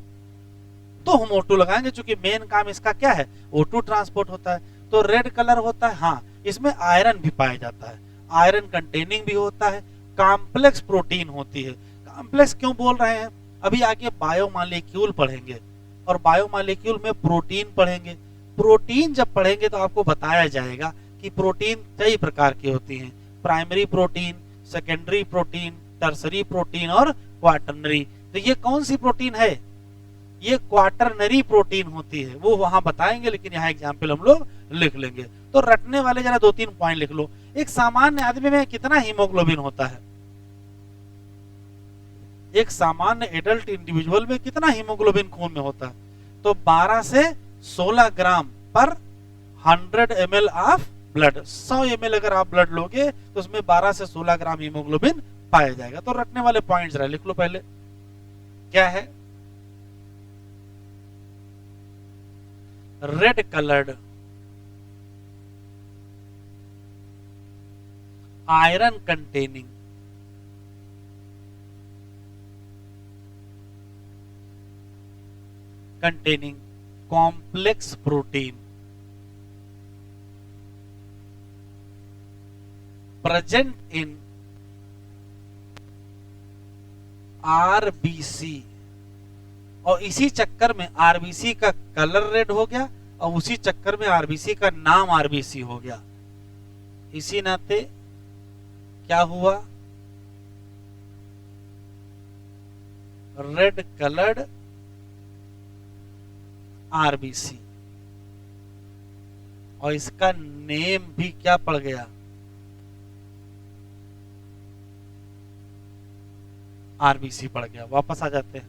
Speaker 1: तो हम O2 लगाएंगे, क्योंकि मेन काम इसका क्या है, O2 ट्रांसपोर्ट होता है। तो रेड कलर होता है, हाँ इसमें आयरन भी पाया जाता है, आयरन कंटेनिंग भी होता है, कॉम्प्लेक्स प्रोटीन होती है। कॉम्प्लेक्स क्यों बोल रहे हैं, अभी आगे बायोमॉलिक्यूल पढ़ेंगे और बायोमॉलिक्यूल में प्रोटीन पढ़ेंगे। प्रोटीन जब पढ़ेंगे तो आपको बताया जाएगा कि प्रोटीन कई प्रकार की होती हैं, primary protein, secondary protein, tertiary protein और क्वाटरनरी। तो ये कौन सी प्रोटीन है, ये क्वाटरनरी प्रोटीन होती है, वो वहां बताएंगे, लेकिन यहाँ एग्जाम्पल हम लोग लिख लेंगे। तो रटने वाले जरा 2-3 पॉइंट लिख लो। एक सामान्य आदमी में कितना हीमोग्लोबिन होता है, एक सामान्य एडल्ट इंडिविजुअल में कितना हीमोग्लोबिन खून में होता है, तो 12 से 16 ग्राम पर 100 ml ऑफ ब्लड। 100 ml अगर आप ब्लड लोगे तो उसमें 12 से 16 ग्राम हीमोग्लोबिन पाया जाएगा। तो रटने वाले पॉइंट्स जरा लिख लो। पहले क्या है, red coloured iron containing complex protein present in RBC। और इसी चक्कर में आरबीसी का कलर रेड हो गया और उसी चक्कर में आरबीसी का नाम आरबीसी हो गया। इसी नाते क्या हुआ, रेड कलर्ड आरबीसी, और इसका नेम भी क्या पड़ गया, आरबीसी पड़ गया। वापस आ जाते हैं,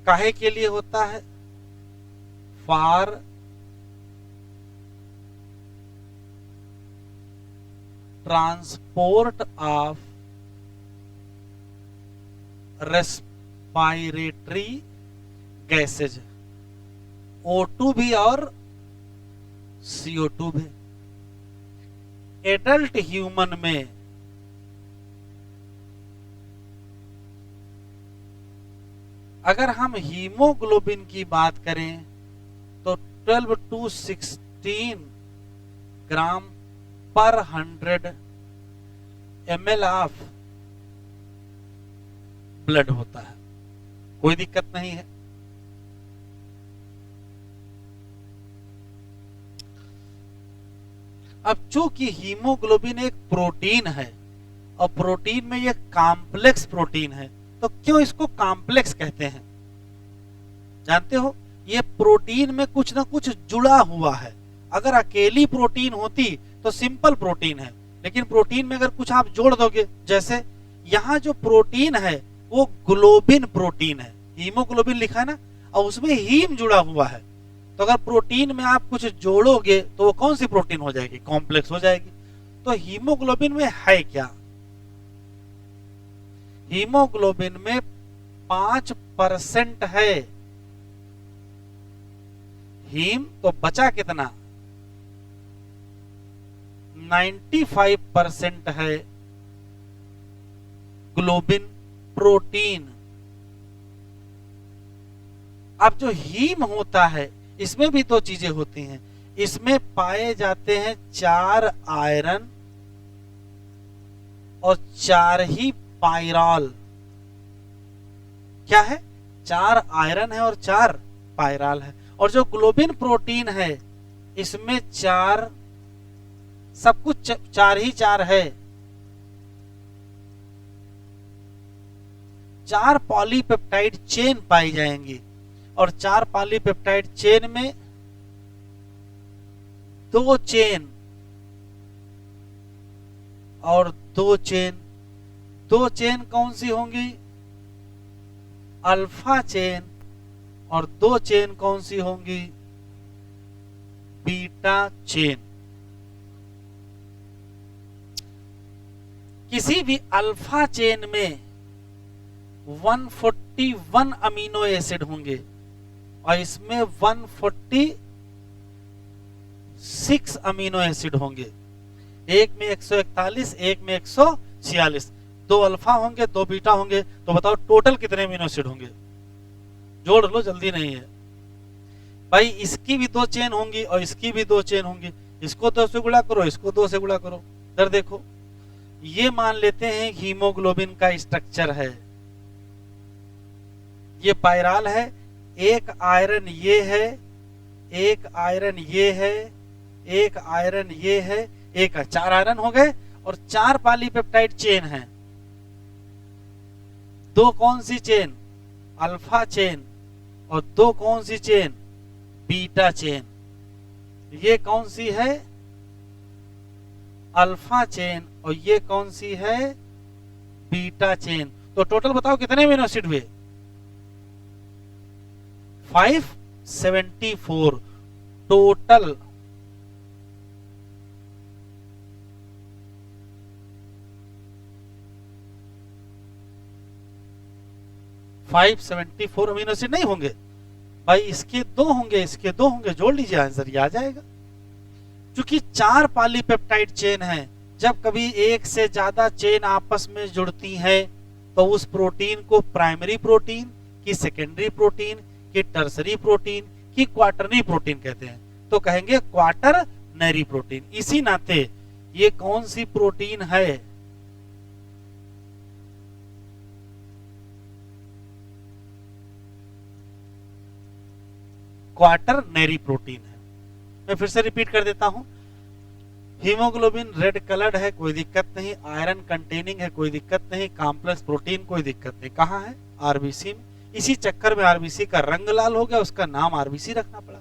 Speaker 1: काहे के लिए होता है, for transport of respiratory gases, O2 भी और CO2 भी। एडल्ट ह्यूमन में अगर हम हीमोग्लोबिन की बात करें तो 12 to 16 ग्राम पर 100 ml ऑफ ब्लड होता है, कोई दिक्कत नहीं है। अब चूंकि हीमोग्लोबिन एक प्रोटीन है और प्रोटीन में ये कॉम्प्लेक्स प्रोटीन है, तो क्यों इसको कॉम्प्लेक्स कहते हैं, जानते हो, ये प्रोटीन में कुछ ना कुछ जुड़ा हुआ है। अगर अकेली प्रोटीन होती तो सिंपल प्रोटीन है, लेकिन प्रोटीन में अगर कुछ आप जोड़ दोगे, जैसे यहाँ जो प्रोटीन है वो ग्लोबिन प्रोटीन है, हीमोग्लोबिन लिखा है ना, और उसमें हीम जुड़ा हुआ है, तो अगर प्रोटीन में आप कुछ जोड़ोगे तो वो कौन सी प्रोटीन हो जाएगी, कॉम्प्लेक्स हो जाएगी। तो हीमोग्लोबिन में है क्या, हीमोग्लोबिन में 5% है हीम, तो बचा कितना, 95% है ग्लोबिन प्रोटीन। अब जो हीम होता है इसमें भी 2 चीजें होती हैं, इसमें पाए जाते हैं 4 आयरन और 4 ही पायरॉल। क्या है, 4 आयरन है और 4 पायरॉल है। और जो ग्लोबिन प्रोटीन है इसमें 4, सब कुछ 4 ही 4 है, 4 पॉलीपेप्टाइड चेन पाई जाएंगी, और 4 पॉलीपेप्टाइड चेन में 2 चेन और 2 चेन, 2 चेन कौन सी होंगी, अल्फा चेन, और 2 चेन कौन सी होंगी, बीटा चेन। किसी भी अल्फा चेन में 141 अमीनो एसिड होंगे और इसमें 146 अमीनो एसिड होंगे, एक में 141, एक में 146। 2 अल्फा होंगे 2 बीटा होंगे, तो बताओ टोटल कितने अमीनो एसिड होंगे? जोड़ लो, जल्दी नहीं है भाई। इसकी भी 2 चेन होंगी और इसकी भी 2 चेन होंगी, इसको 2 से गुणा करो, इसको 2 से गुणा करो। इधर देखो, ये मान लेते हैं हीमोग्लोबिन का स्ट्रक्चर है, ये पायराल है, एक आयरन ये है, एक आयरन ये है, एक आयरन ये है, एक 4 आयरन हो गए और 4 पॉलीपेप्टाइड चेन है। 2 कौन सी चेन? अल्फा चेन, और 2 कौन सी चेन? Beta chain. ये कौन सी है? अल्फा चेन, और ये कौन सी है? Beta chain. तो टोटल बताओ कितने अमीनो एसिड हुए? 574 टोटल। अमीनो एसिड नहीं होंगे भाई, इसके 2 होंगे, इसके 2 होंगे, जोड़ लीजिए, आंसर ये आ जाएगा। क्योंकि 4 पॉलीपेप्टाइड चेन है, जब कभी एक से ज्यादा चेन आपस में जुड़ती है तो उस प्रोटीन को प्राइमरी प्रोटीन की, सेकेंडरी प्रोटीन की, टर्सरी प्रोटीन की, क्वाटरनरी प्रोटीन कहते हैं। तो कहेंगे क्वाटरनरी प्रोटीन। इसी नाते ये कौन सी प्रोटीन है? क्वाटरनरी प्रोटीन है। मैं फिर से रिपीट कर देता हूं, हीमोग्लोबिन रेड कलर्ड है, कोई दिक्कत नहीं, आयरन कंटेनिंग है, कोई दिक्कत नहीं, कॉम्प्लेक्स प्रोटीन, कोई दिक्कत नहीं। कहां है? आरबीसी में। इसी चक्कर में आरबीसी का रंग लाल हो गया, उसका नाम आरबीसी रखना पड़ा।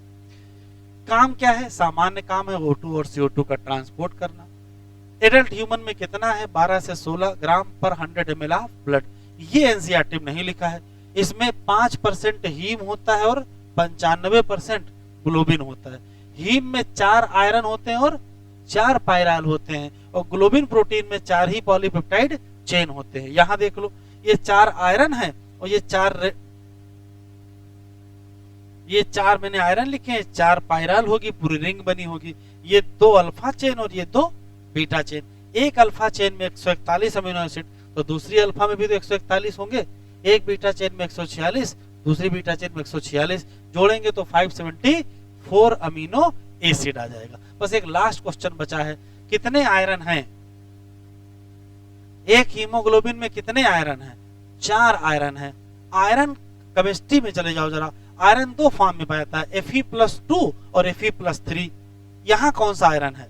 Speaker 1: काम क्या है? सामान्य काम है O2 और CO2 का ट्रांसपोर्ट करना। एडल्ट ह्यूमन में कितना है? 12 से 16 ग्राम पर 100 ml ऑफ ब्लड। ये एनसीईआरटी में नहीं लिखा है। इसमें 5% हीम होता है और 95% ग्लोबिन होता है। हीम में 4 आयरन होते हैं और 4 पायराल होते हैं, और ग्लोबिन प्रोटीन में 4 ही पॉलीपेप्टाइड चेन होते हैं। यहां देख लो, ये 4 आयरन है और ये 4 मैंने आयरन लिखे हैं, 4 पायराल होगी, पूरी रिंग बनी होगी। ये 2 अल्फा चेन और ये 2 बीटा चेन। एक अल्फा चेन में 141 अमीनो एसिड, तो दूसरी अल्फा में भी तो 141 होंगे। एक बीटा चेन में 146, दूसरी बीटा चेन में 146, जोड़ेंगे तो 574 अमीनो एसिड आ जाएगा। बस एक लास्ट क्वेश्चन बचा है, कितने आयरन हैं? एक हीमोग्लोबिन में कितने आयरन हैं? 4 आयरन है। आयरन केमिस्ट्री में चले जाओ जरा, आयरन 2 फॉर्म में पाया जाता है, Fe+2 और Fe+3। यहां कौन सा आयरन है?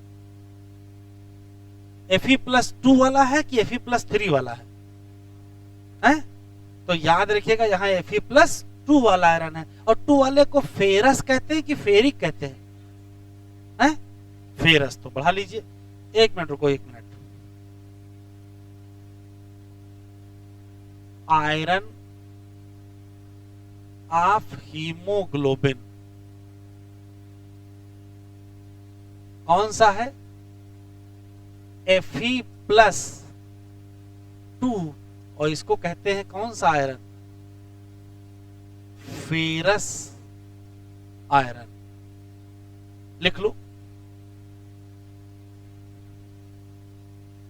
Speaker 1: Fe+2 वाला है कि Fe+3 वाला है? हैं? तो याद रखिएगा, यहाँ Fe+2 वाला आयरन है, और 2 वाले को फेरस कहते हैं कि फेरिक कहते हैं? हैं? फेरस। तो बढ़ा लीजिए, 1 मिनट रुको, 1 मिनट। आयरन ऑफ हीमोग्लोबिन कौन सा है? Fe+2, और इसको कहते हैं कौन सा आयरन? Ferrous iron. लिख लो।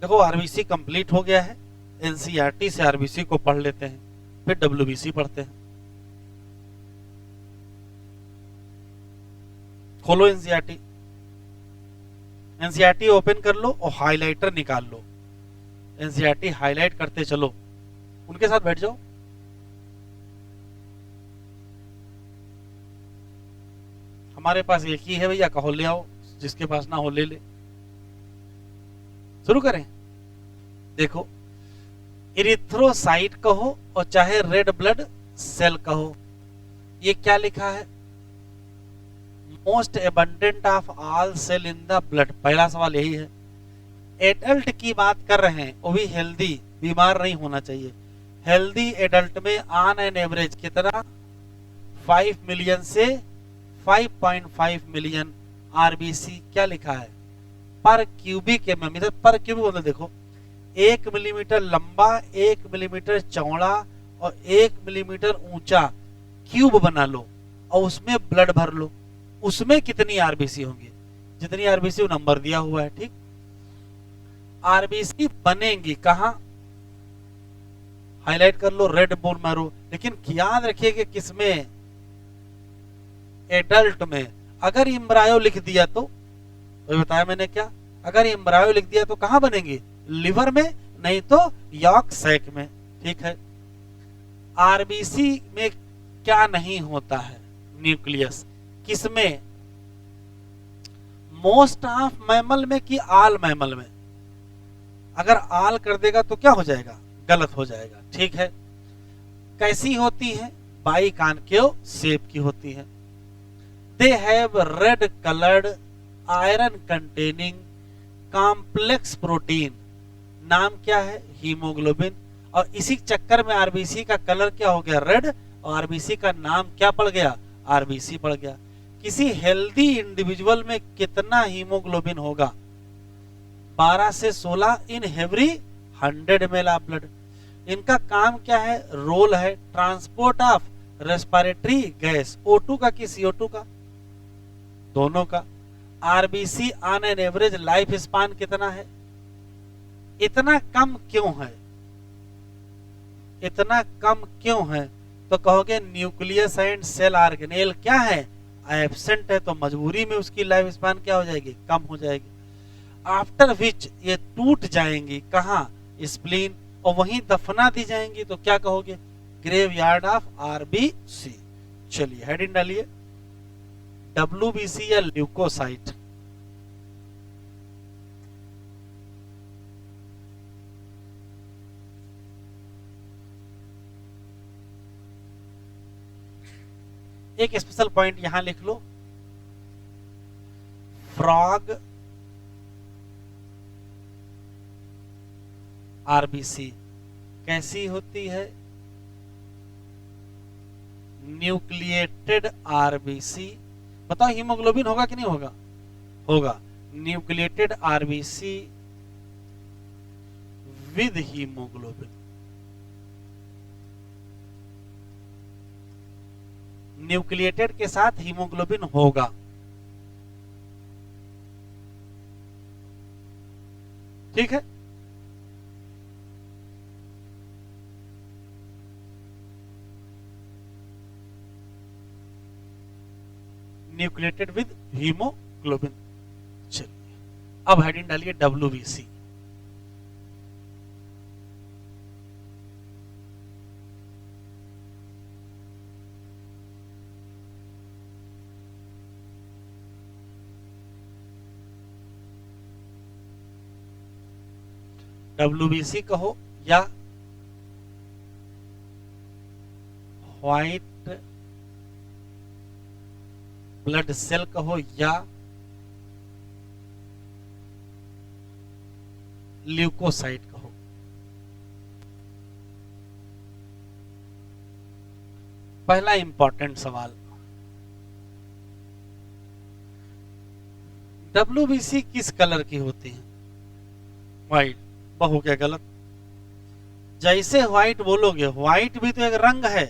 Speaker 1: देखो, आरबीसी कंप्लीट हो गया है। एनसीईआरटी से आरबीसी को पढ़ लेते हैं, फिर डब्ल्यूबीसी पढ़ते हैं। खोलो एनसीईआरटी, एनसीईआरटी ओपन कर लो और हाइलाइटर निकाल लो। एनसीईआरटी हाईलाइट करते चलो, उनके साथ बैठ जाओ। हमारे पास एक ही है भैया, कहो ले आओ, जिसके पास ना हो ले ले। शुरू करें। देखो, इरिथ्रोसाइट कहो और चाहे रेड ब्लड सेल कहो, ये क्या लिखा है? Most abundant of all cell in the blood. पहला सवाल यही है। एडल्ट की बात कर रहे हैं, वो भी हेल्दी, बीमार नहीं होना चाहिए। हेल्दी एडल्ट में ऑन एन एवरेज कितना? 5 मिलियन से 5.5 मिलियन आरबीसी क्या लिखा है? पर क्यूबिक एमएम। इधर पर क्यूबिक मतलब देखो, 1 मिलीमीटर लंबा, 1 मिलीमीटर चौड़ा और 1 मिलीमीटर ऊंचा क्यूब बना लो और उसमें ब्लड भर लो। उसमें कितनी आरबीसी होंगी? जितनी आरबीसी वो नंबर दिया हुआ है, ठीक। आरबीसी बनेंगी कहां? हाईलाइट कर लो रेड बोन मैरो, लेकिन याद रखिए कि किसमें, एडल्ट में। अगर एम्ब्रायो लिख दिया तो बताया मैंने क्या, अगर एम्ब्रायो लिख दिया तो कहां बनेंगे, लिवर में, नहीं तो यॉर्क सैक में। ठीक है। आरबीसी में क्या नहीं होता है, न्यूक्लियस, किसमें, मोस्ट ऑफ मैमल में कि आल मैमल में। अगर आल कर देगा तो क्या हो जाएगा, गलत हो जाएगा। ठीक है। कैसी होती है, बाई कॉन्केव शेप की होती है। They have read coloured iron containing complex protein, नाम क्या है, हीमोग्लोबिन। और इसी चक्कर में आरबीसी का कलर क्या हो गया, रेड, और आरबीसी का नाम क्या पड़ गया, आरबीसी पड़ गया। किसी हेल्दी इंडिविजुअल में कितना हीमोग्लोबिन होगा, 12 से 16 in every 100 ml of blood. इनका काम क्या है, रोल है transport of respiratory gas, O2 का कि CO2 का, दोनों का। RBC on an average life span कितना है, इतना कम क्यों है, इतना कम क्यों है, तो कहोगे न्यूक्लियस एंड सेल ऑर्गेनेल क्या है, एब्सेंट है, तो मजबूरी में उसकी लाइफ स्पान क्या हो जाएगी, कम हो जाएगी। आफ्टर विच ये टूट जाएंगी, कहां, स्प्लीन, और वहीं दफना दी जाएंगी, तो क्या कहोगे, ग्रेवयार्ड ऑफ आरबीसी। चलिए हेडिंग डालिए, डब्ल्यूबीसी या ल्यूकोसाइट। एक स्पेशल पॉइंट यहां लिख लो, फ्रॉग आरबीसी कैसी होती है, न्यूक्लिएटेड आरबीसी। बताओ हीमोग्लोबिन होगा कि नहीं होगा, होगा। Nucleated RBC with haemoglobin, nucleated के साथ हीमोग्लोबिन होगा। ठीक है। Nucleated with haemoglobin. चलिए अब हेडिंग डालिए डब्ल्यूबीसी। डब्ल्यूबीसी कहो या व्हाइट ब्लड सेल कहो या ल्यूकोसाइट कहो। पहला इंपॉर्टेंट सवाल, डब्ल्यूबीसी किस कलर की होती है, व्हाइट। बहु क्या गलत, जैसे व्हाइट बोलोगे, व्हाइट भी तो एक रंग है,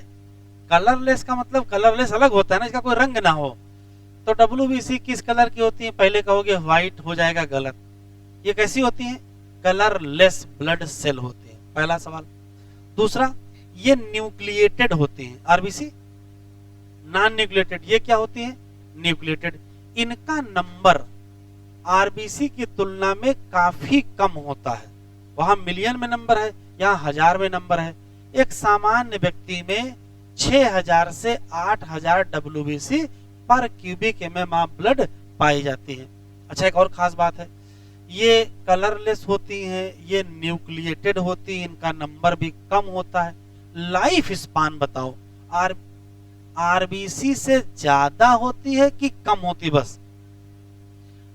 Speaker 1: कलरलेस का मतलब कलरलेस अलग होता है ना, इसका कोई रंग ना हो। तो डब्ल्यूबीसी किस कलर की होती है, पहले कहोगे व्हाइट, हो जाएगा गलत। ये कैसी होती है, कलरलेस ब्लड सेल होती है, पहला सवाल। दूसरा, ये न्यूक्लिएटेड होती हैं, आरबीसी नॉन न्यूक्लिएटेड, ये क्या होती है, न्यूक्लिएटेड। इनका नंबर आरबीसी की तुलना में काफी कम होता है, वहां मिलियन में नंबर है, यहाँ 1000 में नंबर है। एक सामान्य व्यक्ति में 6000 से 8000 डब्ल्यूबीसी पर क्यूबिक एमएम ऑफ ब्लड पाई जाती है। अच्छा, एक और खास बात है, ये कलरलेस होती हैं, ये न्यूक्लिएटेड होती हैं, इनका नंबर भी कम होता है। लाइफ स्पान बताओ, आरबीसी से ज्यादा होती है कि कम होती, बस।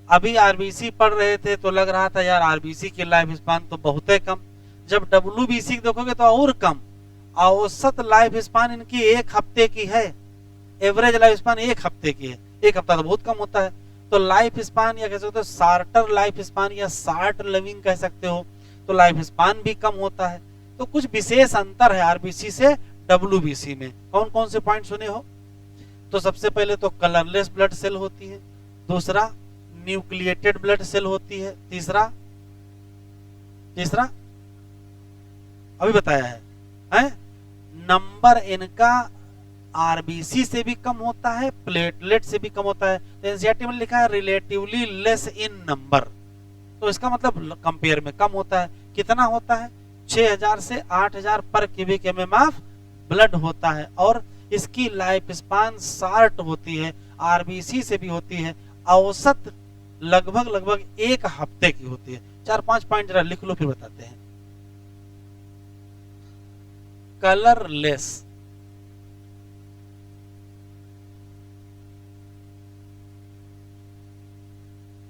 Speaker 1: अभी आरबीसी पढ़ रहे थे तो लग रहा था यार आरबीसी की लाइफ स्पान तो बहुत है कम, जब डब्ल्यूबीसी देखोगे तो और कम। औसत लाइफ स्पान इनकी 1 हफ्ते की है, एवरेज लाइफ स्पान 1 हफ्ते की है, 1 हफ्ता तो बहुत कम होता है। तो लाइफ स्पान या कह सकते हो शार्टर लाइफ स्पान या शार्ट लिविंग कह सकते हो, तो लाइफ स्पान भी कम होता है। तो कुछ विशेष अंतर है आरबीसी से डब्ल्यूबीसी में। कौन कौन से पॉइंट सुने हो, तो सबसे पहले तो कलरलेस ब्लड सेल होती है, दूसरा न्यूक्लिएटेड ब्लड सेल होती है, तीसरा अभी बताया है है, नंबर इनका आरबीसी से भी कम होता है, प्लेटलेट से भी कम होता है। तो एनसीईआरटी में लिखा है रिलेटिवली लेस इन नंबर, तो इसका मतलब कंपेयर में कम होता है। कितना होता है? 6000 से 8000 पर क्यूबिक एमएम ऑफ ब्लड होता है, और इसकी लाइफ स्पान शार्ट होती है, आरबीसी से भी होती है, औसत लगभग 1 हफ्ते की होती है। 4-5 पॉइंट जरा लिख लो फिर बताते हैं। कलरलेस,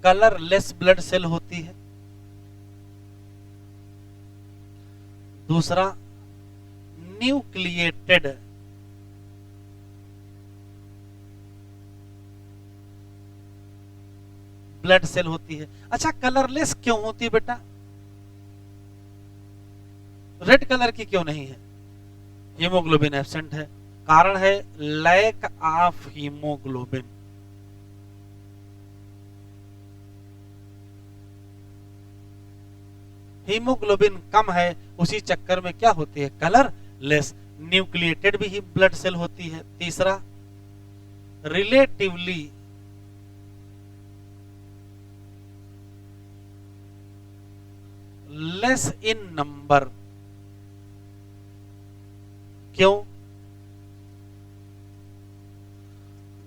Speaker 1: कलरलेस ब्लड सेल होती है। दूसरा न्यूक्लिएटेड, ब्लड सेल होती है। अच्छा, कलरलेस क्यों होती है बेटा? रेड कलर की क्यों नहीं है? हीमोग्लोबिन एब्सेंट है, कारण है लैक ऑफ हीमोग्लोबिन। हीमोग्लोबिन कम है, उसी चक्कर में क्या होती है? कलरलेस। न्यूक्लिएटेड भी ब्लड सेल होती है। तीसरा रिलेटिवली लेस इन नंबर। क्यों?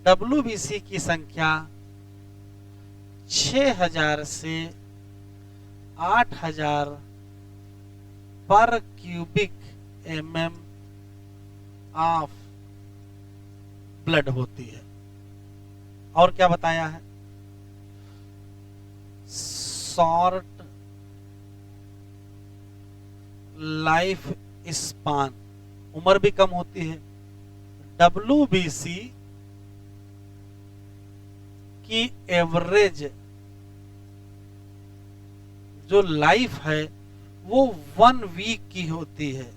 Speaker 1: डब्ल्यूबीसी की संख्या 6000 से 8000 पर क्यूबिक एमएम ऑफ ब्लड होती है। और क्या बताया है? शॉर्ट लाइफ स्पान, उम्र भी कम होती है। डब्ल्यूबीसी की एवरेज जो लाइफ है वो 1 वीक की होती है,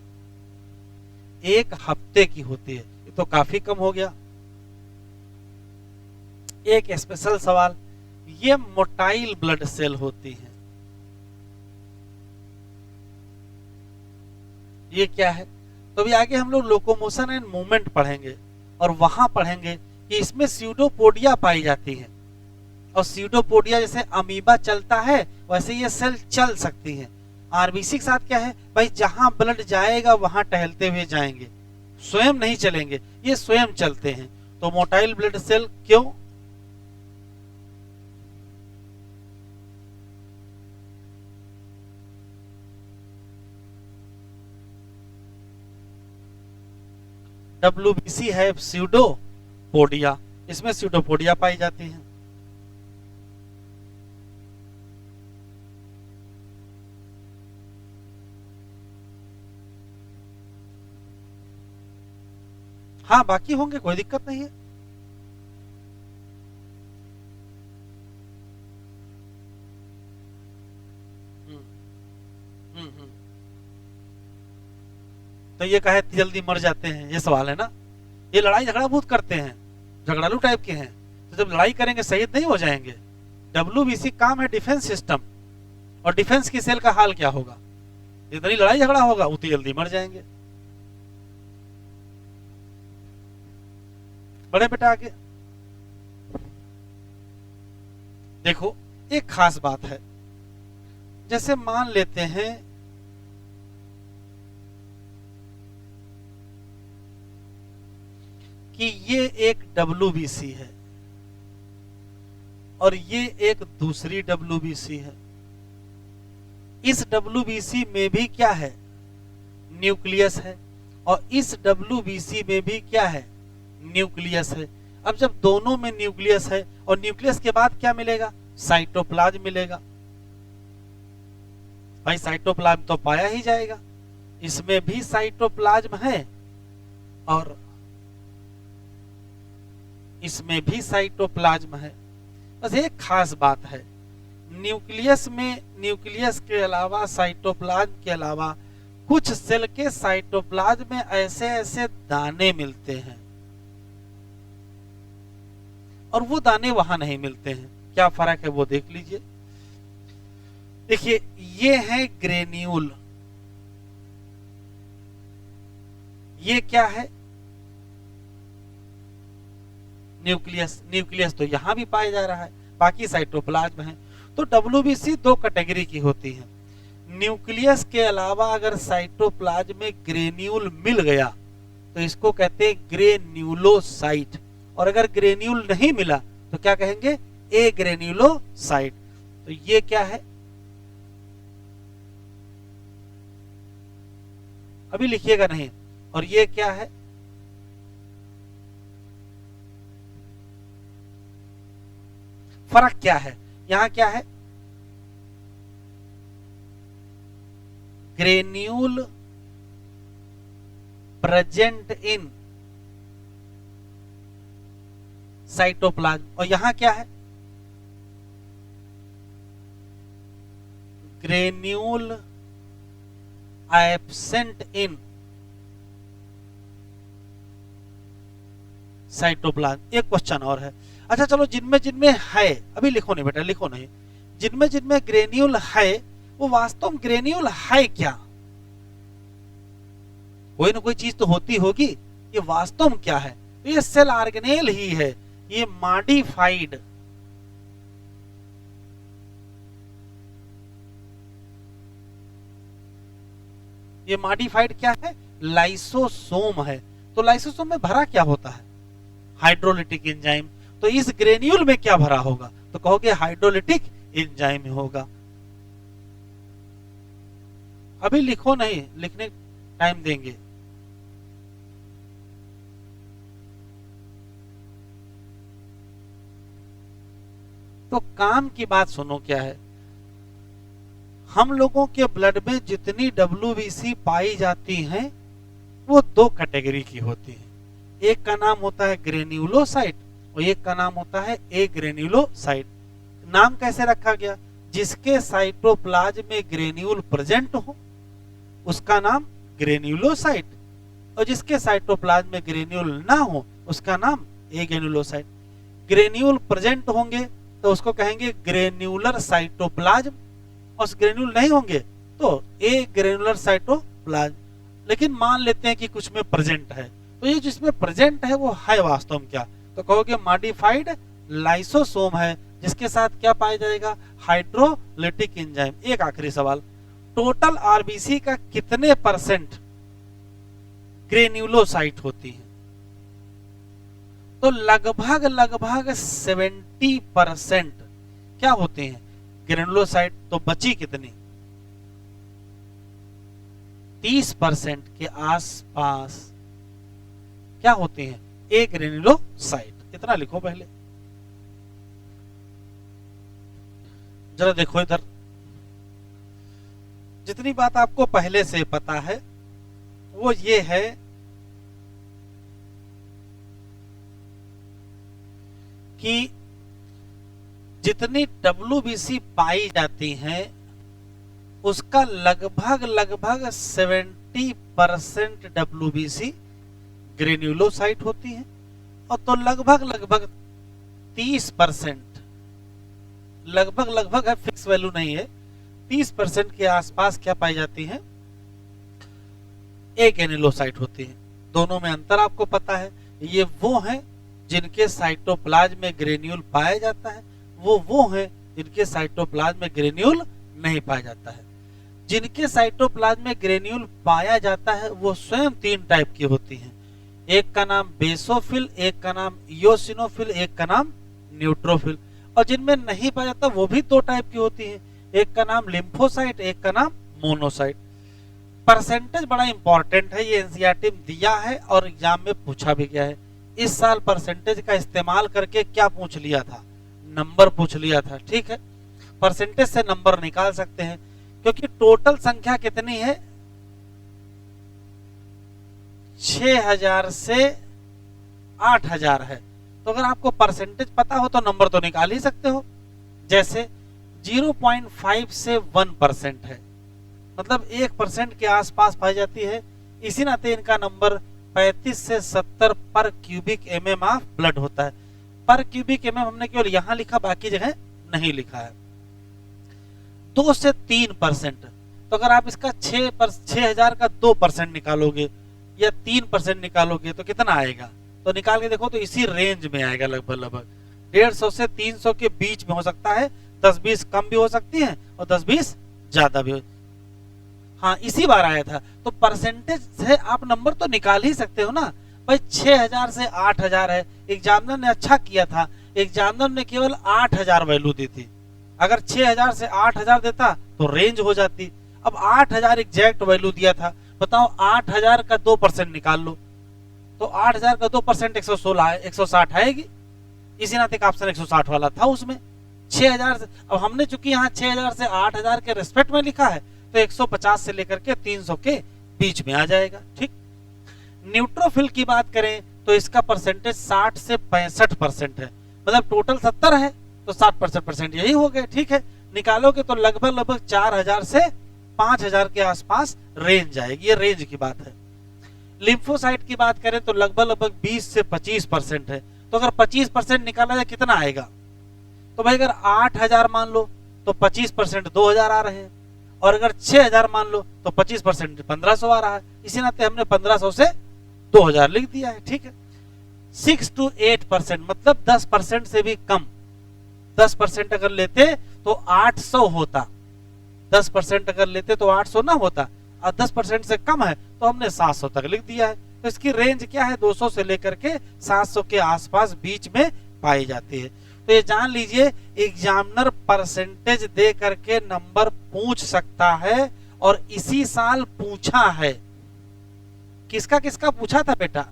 Speaker 1: 1 हफ्ते की होती है। ये तो काफी कम हो गया। एक स्पेशल सवाल, ये मोटाइल ब्लड सेल होती है, ये क्या है? तो अभी आगे हम लोग लोकोमोशन एंड मूवमेंट पढ़ेंगे, और वहां पढ़ेंगे कि इसमें स्यूडोपोडिया पाई जाती है, और स्यूडोपोडिया जैसे अमीबा चलता है वैसे ये सेल चल सकती है। आरबीसी के साथ क्या है भाई, जहां ब्लड जाएगा वहां टहलते हुए जाएंगे, स्वयं नहीं चलेंगे, ये स्वयं चलते हैं। तो मोटाइल ब्लड सेल क्यों? डब्ल्यूबीसी है स्यूडोपोडिया, इसमें स्यूडोपोडिया पाई जाती है। हाँ, बाकी होंगे, कोई दिक्कत नहीं है। हम्म, हम्म। तो ये कहे जल्दी मर जाते हैं, ये सवाल है ना? ये लड़ाई झगड़ा बहुत करते हैं, झगड़ालू टाइप के हैं, तो जब लड़ाई करेंगे शहीद नहीं हो जाएंगे। डब्ल्यूबीसी काम है डिफेंस सिस्टम, और डिफेंस की सेल का हाल क्या होगा? जितनी लड़ाई झगड़ा होगा उतनी जल्दी मर जाएंगे। बड़े बेटा आगे देखो, एक खास बात है, जैसे मान लेते हैं कि ये एक डब्ल्यूबीसी है और ये एक दूसरी डब्ल्यूबीसी है। इस डब्ल्यूबीसी में भी क्या है? न्यूक्लियस है, और इस डब्ल्यूबीसी में भी क्या है? न्यूक्लियस है। अब जब दोनों में न्यूक्लियस है, और न्यूक्लियस के बाद क्या मिलेगा? साइटोप्लाज्म मिलेगा। भाई साइटोप्लाज्म तो पाया ही जाएगा, इसमें भी साइटोप्लाज्म है और इसमें भी साइटोप्लाज्म है। बस एक खास बात है, न्यूक्लियस में न्यूक्लियस के अलावा, साइटोप्लाज्म के अलावा, कुछ सेल के साइटोप्लाज्म में ऐसे ऐसे दाने मिलते हैं, और वो दाने वहां नहीं मिलते हैं। क्या फर्क है वो देख लीजिए। देखिए, ये है ग्रेन्यूल, ये क्या है? न्यूक्लियस। न्यूक्लियस तो यहां भी पाया जा रहा है, बाकी साइटोप्लाज्म है। तो डब्ल्यूबीसी दो कैटेगरी की होती है। न्यूक्लियस के अलावा अगर साइटोप्लाज्म में ग्रेन्यूल मिल गया तो इसको कहते हैं ग्रेन्यूलोसाइट, और अगर ग्रेन्यूल नहीं मिला तो क्या कहेंगे? ए ग्रेन्यूलोसाइट। तो ये क्या है? अभी लिखिएगा नहीं। और ये क्या है? फर्क क्या है? यहां क्या है? ग्रेन्यूल प्रेजेंट इन साइटोप्लाज्म, और यहां क्या है? Granule absent in cytoplasm. एक क्वेश्चन और है। अच्छा चलो, जिनमें जिनमें है, अभी लिखो नहीं बेटा, लिखो नहीं। जिनमें जिनमें ग्रेन्यूल है वो वास्तव में ग्रेन्यूल है क्या? कोई ना कोई चीज तो होती होगी। ये वास्तव में क्या है? तो ये सेल ऑर्गेनेल ही है, ये मॉडिफाइड क्या है? लाइसोसोम है। तो लाइसोसोम में भरा क्या होता है? Hydrolytic enzyme. तो इस ग्रेन्यूल में क्या भरा होगा? तो कहोगे हाइड्रोलिटिक एंजाइम होगा। अभी लिखो नहीं, लिखने टाइम देंगे। तो काम की बात सुनो क्या है। हम लोगों के ब्लड में जितनी डब्ल्यूबीसी पाई जाती हैं वो दो कैटेगरी की होती है। एक का नाम होता है ग्रेन्यूलोसाइट और एक का नाम होता है ए ग्रेन्यूलोसाइट। नाम कैसे रखा गया? जिसके साइटोप्लाज्म में ग्रेन्यूल प्रेजेंट हो उसका नाम ग्रेन्यूलोसाइट, और जिसके साइटोप्लाज्म में ग्रेन्यूल ना हो उसका नाम ए ग्रेन्यूलोसाइट। ग्रेन्यूल प्रेजेंट होंगे तो उसको कहेंगे ग्रेन्यूलर साइटोप्लाज्म, और ग्रेन्यूल नहीं होंगे तो ए ग्रेन्यूलर साइटोप्लाज्म। लेकिन मान लेते हैं कि कुछ में प्रेजेंट है, तो ये जिसमें प्रेजेंट है वो है वास्तव में क्या? तो कहोगे मॉडिफाइड लाइसोसोम है, जिसके साथ क्या पाया जाएगा? Hydrolytic enzyme. एक आखिरी सवाल, टोटल आरबीसी का कितने परसेंट ग्रेन्यूलोसाइट होती है? तो लगभग लगभग 70% क्या होते हैं? ग्रेन्युलोसाइट। तो बची कितनी? 30% के आसपास क्या होते हैं? ए ग्रेन्युलोसाइट। इतना लिखो पहले। जरा देखो इधर, जितनी बात आपको पहले से पता है वो ये है कि जितनी डब्ल्यूबीसी पाई जाती हैं उसका लगभग लगभग 70% डब्ल्यूबीसी ग्रेन्युलोसाइट होती है, और तो लगभग लगभग 30%, लगभग लगभग है, फिक्स वैल्यू नहीं है, 30% के आसपास क्या पाई जाती है? ए ग्रेन्युलोसाइट होती है। दोनों में अंतर आपको पता है। ये वो हैं जिनके साइटोप्लाज्म में ग्रेन्यूल पाया जाता है, वो हैं जिनके साइटोप्लाज्म में ग्रेन्यूल नहीं पाया जाता है। जिनके साइटोप्लाज्म में ग्रेन्यूल पाया जाता है वो स्वयं 3 टाइप की होती हैं। एक का नाम बेसोफिल, एक का नाम इयोसिनोफिल, एक का नाम न्यूट्रोफिल। और जिनमें नहीं पाया जाता वो भी 2 टाइप की होती है, एक का नाम लिम्फोसाइट, एक का नाम मोनोसाइट। परसेंटेज बड़ा इंपॉर्टेंट है, ये एनसीईआरटी में दिया है और एग्जाम में पूछा भी गया है। इस साल परसेंटेज का इस्तेमाल करके क्या पूछ लिया था? नंबर पूछ लिया था। ठीक है, परसेंटेज से नंबर निकाल सकते हैं, क्योंकि टोटल संख्या कितनी है? 6000 से 8000 है। तो अगर आपको परसेंटेज पता हो तो नंबर तो निकाल ही सकते हो। जैसे 0.5 से 1% है, मतलब 1% के आसपास पाई जाती है। इसी नाते इनका नंबर 35 से 70 पर क्यूबिक एमएम ऑफ ब्लड होता है। पर क्यूबिक एमएम हमने केवल यहां लिखा, बाकी जगह नहीं लिखा है। 2 से 3%, तो अगर आप इसका 6000 का 2% निकालोगे या 3% निकालोगे तो कितना आएगा? तो निकाल के देखो तो इसी रेंज में आएगा लगभग लगभग 150 से 300 के बीच में हो सकता है। 10-20 कम भी हो सकती है और 10-20 ज्यादा भी हो। हाँ इसी बार आया था। तो परसेंटेज से आप नंबर तो निकाल ही सकते हो ना भाई। 6000 से 8000 है। एग्जामिनर ने अच्छा किया था, एग्जामिनर ने केवल 8000 वैल्यू दी थी। अगर 6000 से 8000 देता तो रेंज हो जाती। अब 8000 एग्जैक्ट वैल्यू दिया था। बताओ 8000 का 2% निकाल लो तो 8000 का 2% 116 है, 160 आएगी। इसी नाते का ऑप्शन 160 वाला था उसमें। 6000 से, अब हमने चूंकि यहाँ 6000 से 8000 के रेस्पेक्ट में लिखा है तो 150 से लेकर के 300 के बीच में आ जाएगा। ठीक। न्यूट्रोफिल की बात करें तो इसका परसेंटेज 60 से 65% है। मतलब टोटल 70 है तो 60% यही हो गए। ठीक है, निकालोगे तो लगभग लगभग 4000 से 5000 के आसपास रेंज आएगी। ये रेंज की बात है। लिम्फोसाइट की बात करें तो लगभग लगभग 20 से 25% है। तो अगर 25% निकाला जाए कितना आएगा? तो भाई अगर 8000 मान लो तो 25% 2000 आ रहे हैं, और अगर 6000 मान लो तो 25% 1500 आ रहा है। इसी नाते हमने 1500 से 2000 लिख दिया है। ठीक है। 6 to 8% मतलब 10% से भी कम। 10% अगर लेते तो 800 होता। 10% अगर लेते तो 800 ना होता, और 10% से कम है तो हमने 700 तक लिख दिया है। तो इसकी रेंज क्या है? 200 से लेकर के 700 के आसपास बीच में पाई जाती है। तो ये जान लीजिए एग्जामिनर परसेंटेज दे करके नंबर पूछ सकता है, और इसी साल पूछा है। किसका किसका पूछा था बेटा?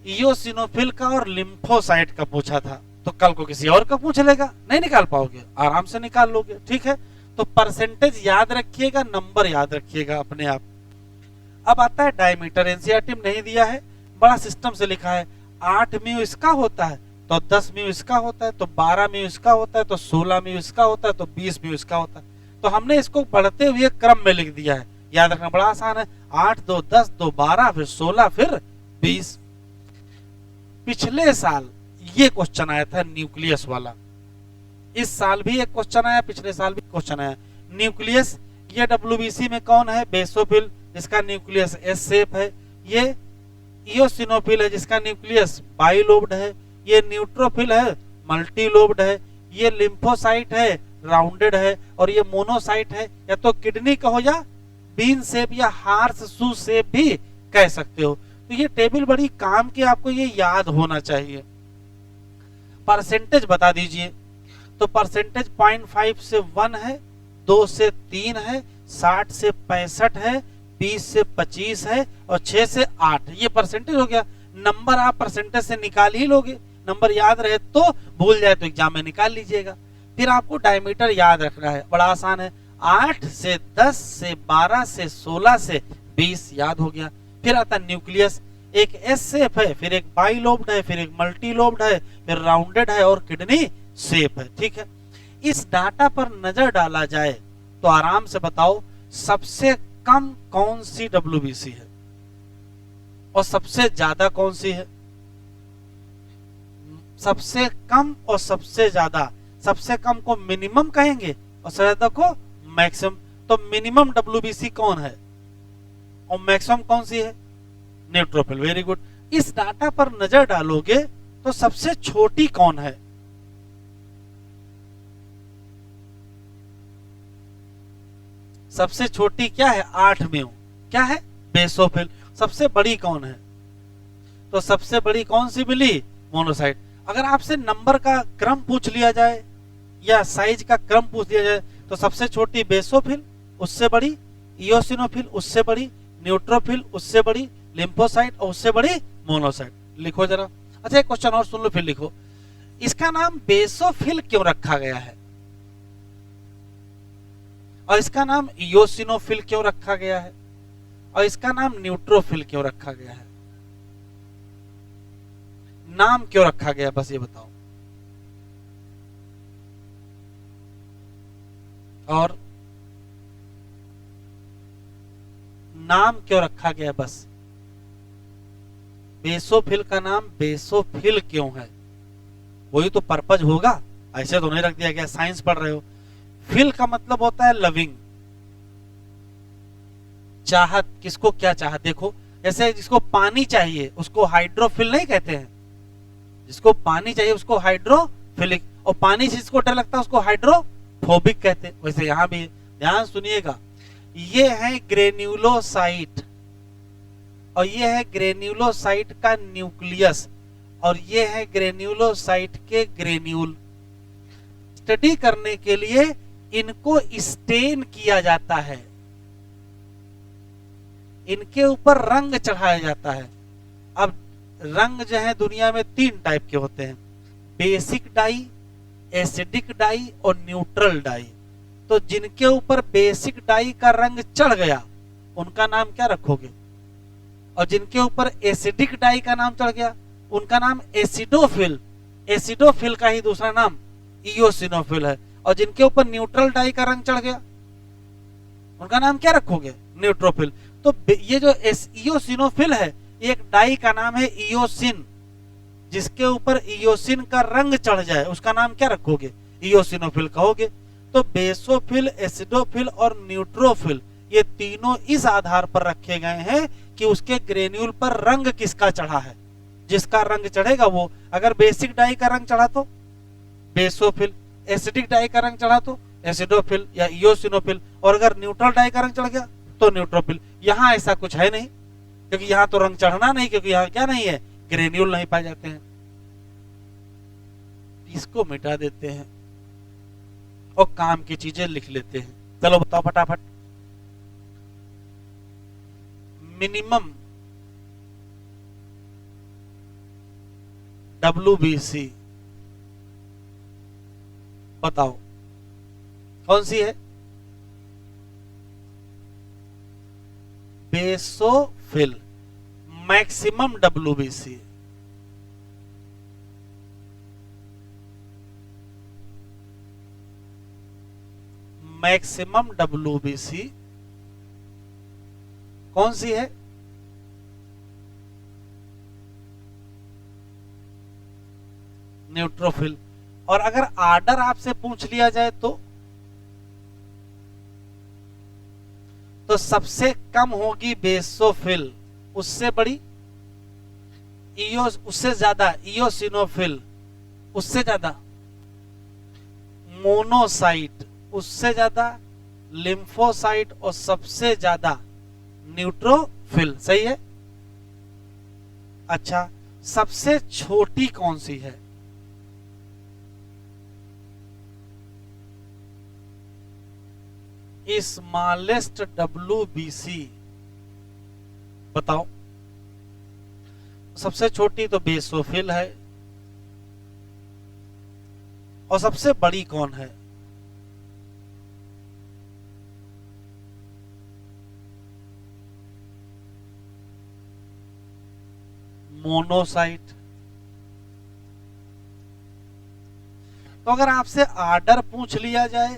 Speaker 1: इयोसिनोफिल का और लिम्फोसाइट का पूछा था। तो कल को किसी और का पूछ लेगा, नहीं निकाल पाओगे, आराम से निकाल लोगे। ठीक है। तो परसेंटेज याद रखिएगा, नंबर याद रखिएगा अपने आप। अब आता है डायमीटर। एनसीईआरटी में नहीं दिया है, बड़ा सिस्टम से लिखा है। 8 म्यू इसका होता है तो 10 म्यू इसका होता है, तो 12 म्यू इसका होता है, तो 16 म्यू इसका होता है, तो 20 म्यू इसका होता है। तो हमने इसको बढ़ते हुए क्रम में लिख दिया है। याद रखना बड़ा आसान है। 8 2 10 2 12 फिर 16 फिर 20। पिछले साल ये क्वेश्चन आया था न्यूक्लियस वाला। इस साल भी एक क्वेश्चन आया, पिछले साल भी क्वेश्चन आया। न्यूक्लियस ये डब्ल्यूबीसी में कौन है? बेसोफिल, जिसका न्यूक्लियस एस शेप है। ये इयोसिनोफिल है जिसका न्यूक्लियस बाइलोब्ड है। ये न्यूट्रोफिल है, मल्टी लोब्ड है। ये लिम्फोसाइट है, राउंडेड है। और ये मोनोसाइट है, या तो किडनी कहो या बीन शेप या हार्स शू शेप भी कह सकते हो। तो ये टेबल बड़ी काम की, आपको ये याद होना चाहिए। परसेंटेज बता दीजिए। तो परसेंटेज 0.5 से 1 है, 2 से 3 है, 60 से 65 है, 20 से 25 है, और 6 से 8। ये परसेंटेज हो गया। नंबर आप परसेंटेज से निकाल ही लोगे। नंबर याद रहे तो, भूल जाए तो एग्जाम में निकाल लीजिएगा। फिर आपको डायमीटर याद रखना है, बड़ा आसान है। 8 से 10 से 12 से 16 से 20 याद हो गया। फिर आता न्यूक्लियस। एक एस शेप है, फिर एक बाइलोब्ड है, फिर एक मल्टी लोब्ड है, फिर राउंडेड है और किडनी शेप है। ठीक है। इस डाटा पर नजर डाला जाए तो आराम से बताओ सबसे कम कौन सी डब्ल्यूबीसी है और सबसे ज्यादा कौन सी है? सबसे कम और सबसे ज्यादा। सबसे कम को मिनिमम कहेंगे और सबसे ज्यादा को मैक्सिमम। तो मिनिमम डब्ल्यूबीसी कौन है और मैक्सिमम कौन सी है? न्यूट्रोफिल। Very good. इस डाटा पर नजर डालोगे तो सबसे छोटी कौन है? सबसे छोटी क्या है? 8 म्यू। क्या है? बेसोफिल। सबसे बड़ी कौन है? तो सबसे बड़ी कौन सी मिली? मोनोसाइट। अगर आपसे नंबर का क्रम पूछ लिया जाए या साइज का क्रम पूछ लिया जाए तो सबसे छोटी बेसोफिल, उससे बड़ी इयोसिनोफिल, उससे बड़ी न्यूट्रोफिल, उससे बड़ी लिम्फोसाइट और उससे बड़ी मोनोसाइट। लिखो जरा। अच्छा एक क्वेश्चन और सुन लो फिर लिखो। इसका नाम बेसोफिल क्यों रखा गया है और इसका नाम इयोसिनोफिल क्यों रखा गया है और इसका नाम न्यूट्रोफिल क्यों रखा गया है? नाम क्यों रखा गया, बस ये बताओ। और नाम क्यों रखा गया? बस बेसोफिल का नाम बेसोफिल क्यों है, वही तो पर्पज होगा। ऐसे तो नहीं रख दिया गया, साइंस पढ़ रहे हो। फिल का मतलब होता है लविंग, चाहत, किसको क्या चाहत, देखो जैसे जिसको पानी चाहिए उसको हाइड्रोफिल नहीं कहते हैं, जिसको पानी चाहिए उसको हाइड्रोफिलिक, और पानी से जिसको डर लगता है उसको हाइड्रोफोबिक कहते हैं। वैसे यहां भी ध्यान सुनिएगा, ये है ग्रेन्युलोसाइट और ये है ग्रेन्युलोसाइट का न्यूक्लियस और ये है ग्रेन्युलोसाइट के ग्रेन्यूल। स्टडी करने के लिए इनको स्टेन किया जाता है, इनके ऊपर रंग चढ़ाया जाता है। अब रंग जो है दुनिया में 3 टाइप के होते हैं, बेसिक डाई, एसिडिक डाई और न्यूट्रल डाई। तो जिनके ऊपर बेसिक डाई का रंग चढ़ गया उनका नाम क्या रखोगे, और जिनके ऊपर एसिडिक डाई का नाम चढ़ गया उनका नाम एसिडोफिल, एसिडोफिल का ही दूसरा नाम इयोसिनोफिल है, और जिनके ऊपर न्यूट्रल डाई का रंग चढ़ गया उनका नाम क्या रखोगे, न्यूट्रोफिल। तो ये जो इयोसिनोफिल है एक डाई का नाम है इयोसिन, जिसके ऊपर इयोसिन का रंग चढ़ जाए उसका नाम क्या रखोगे, इयोसिनोफिल कहोगे। तो बेसोफिल, एसिडोफिल और न्यूट्रोफिल ये तीनों इस आधार पर रखे गए हैं कि उसके ग्रेन्यूल पर रंग किसका चढ़ा है, जिसका रंग चढ़ेगा वो, अगर बेसिक डाई का रंग चढ़ा तो बेसोफिल, एसिडिक डाई का रंग चढ़ा तो एसिडोफिल या इयोसिनोफिल, और अगर न्यूट्रल डाई का रंग चढ़ गया तो न्यूट्रोफिल। यहां ऐसा कुछ है नहीं, क्योंकि यहां तो रंग चढ़ना नहीं, क्योंकि यहां क्या नहीं है, ग्रेन्यूल नहीं पाए जाते हैं। इसको मिटा देते हैं और काम की चीजें लिख लेते हैं। चलो बताओ फटाफट, मिनिमम WBC बताओ कौन सी है, basophil. Maximum WBC maximum WBC कौन सी है, न्यूट्रोफिल। और अगर आर्डर आपसे पूछ लिया जाए तो सबसे कम होगी बेसोफिल, उससे बड़ी उससे ज्यादा इयोसिनोफिल, उससे ज्यादा मोनोसाइट, उससे ज्यादा लिम्फोसाइट और सबसे ज्यादा न्यूट्रोफिल। सही है। अच्छा, सबसे छोटी कौन सी है, स्मॉलेस्ट WBC बताओ। सबसे छोटी तो बेसोफिल है, और सबसे बड़ी कौन है, मोनोसाइट। तो अगर आपसे आर्डर पूछ लिया जाए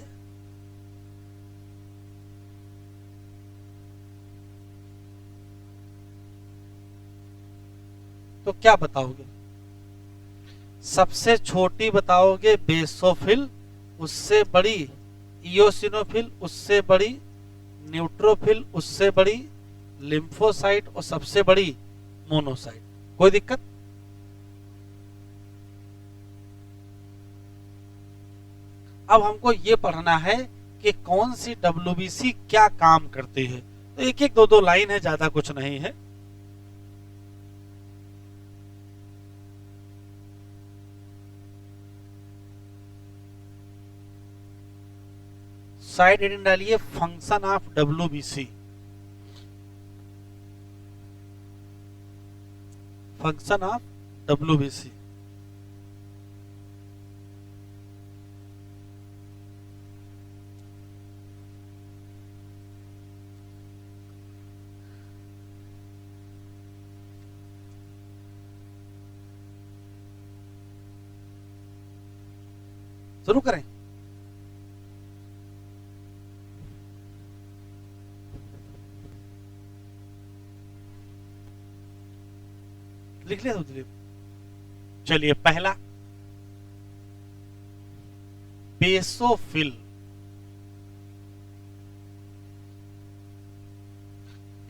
Speaker 1: तो क्या बताओगे, सबसे छोटी बताओगे बेसोफिल, उससे बड़ी इयोसिनोफिल, उससे बड़ी न्यूट्रोफिल, उससे बड़ी लिम्फोसाइट और सबसे बड़ी मोनोसाइट। कोई दिक्कत? अब हमको ये पढ़ना है कि कौन सी WBC क्या काम करती है। तो एक एक दो लाइन है, ज्यादा कुछ नहीं है। साइड हेडिंग डालिए function of WBC, function of WBC। शुरू करें। लिख लिया तो चलिए, पहला बेसोफिल।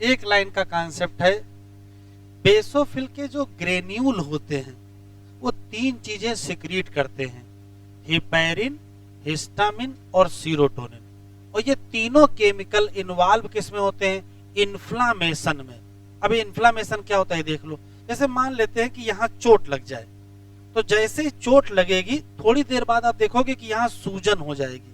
Speaker 1: एक लाइन का कॉन्सेप्ट है, बेसोफिल के जो ग्रेन्यूल होते हैं वो तीन चीजें सिक्रीट करते हैं, हिपैरिन, हिस्टामिन और सीरोटोनिन। और ये तीनों केमिकल इन्वॉल्व किस में होते हैं, इन्फ्लामेशन में। अब इन्फ्लामेशन क्या होता है देख लो। जैसे मान लेते हैं कि यहाँ चोट लग जाए, तो जैसे ही चोट लगेगी थोड़ी देर बाद आप देखोगे कि यहाँ सूजन हो जाएगी,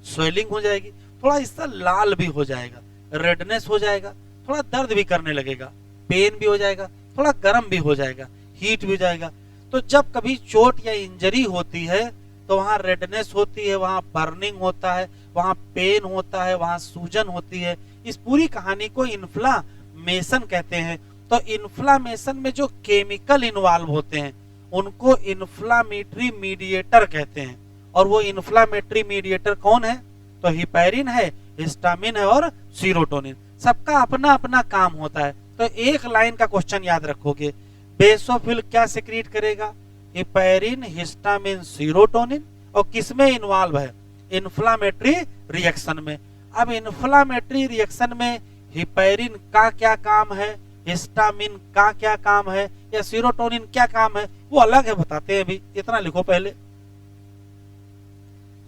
Speaker 1: स्वेलिंग हो जाएगी, थोड़ा इसका लाल भी हो जाएगा, रेडनेस हो जाएगा, थोड़ा दर्द भी करने लगेगा, पेन भी हो जाएगा, थोड़ा गर्म भी हो जाएगा, हीट भी हो जाएगा। तो जब कभी चोट या इंजरी होती है तो वहां रेडनेस होती है, वहां बर्निंग होता है, वहां पेन होता है, वहां सूजन होती है। इस पूरी कहानी को इन्फ्लामेशन कहते हैं। तो इन्फ्लामेशन में जो केमिकल इन्वॉल्व होते हैं उनको इन्फ्लामेटरी मीडिएटर कहते हैं। और वो इन्फ्लामेटरी मीडिएटर कौन है, तो हिपैरिन है, हिस्टामिन है और सीरोटोनिन। सबका अपना अपना काम होता है। तो एक लाइन का क्वेश्चन याद रखोगे, बेसोफिल क्या सिक्रीट करेगा, हिपैरिन, हिस्टामिन, सीरोटोनिन, और किसमें इन्वॉल्व है, इन्फ्लामेटरी रिएक्शन में। अब इन्फ्लामेटरी रिएक्शन में हिपैरिन का क्या काम है, हिस्टामिन का क्या काम है, या सीरोटोनिन क्या काम है, वो अलग है, बताते हैं। अभी इतना लिखो पहले,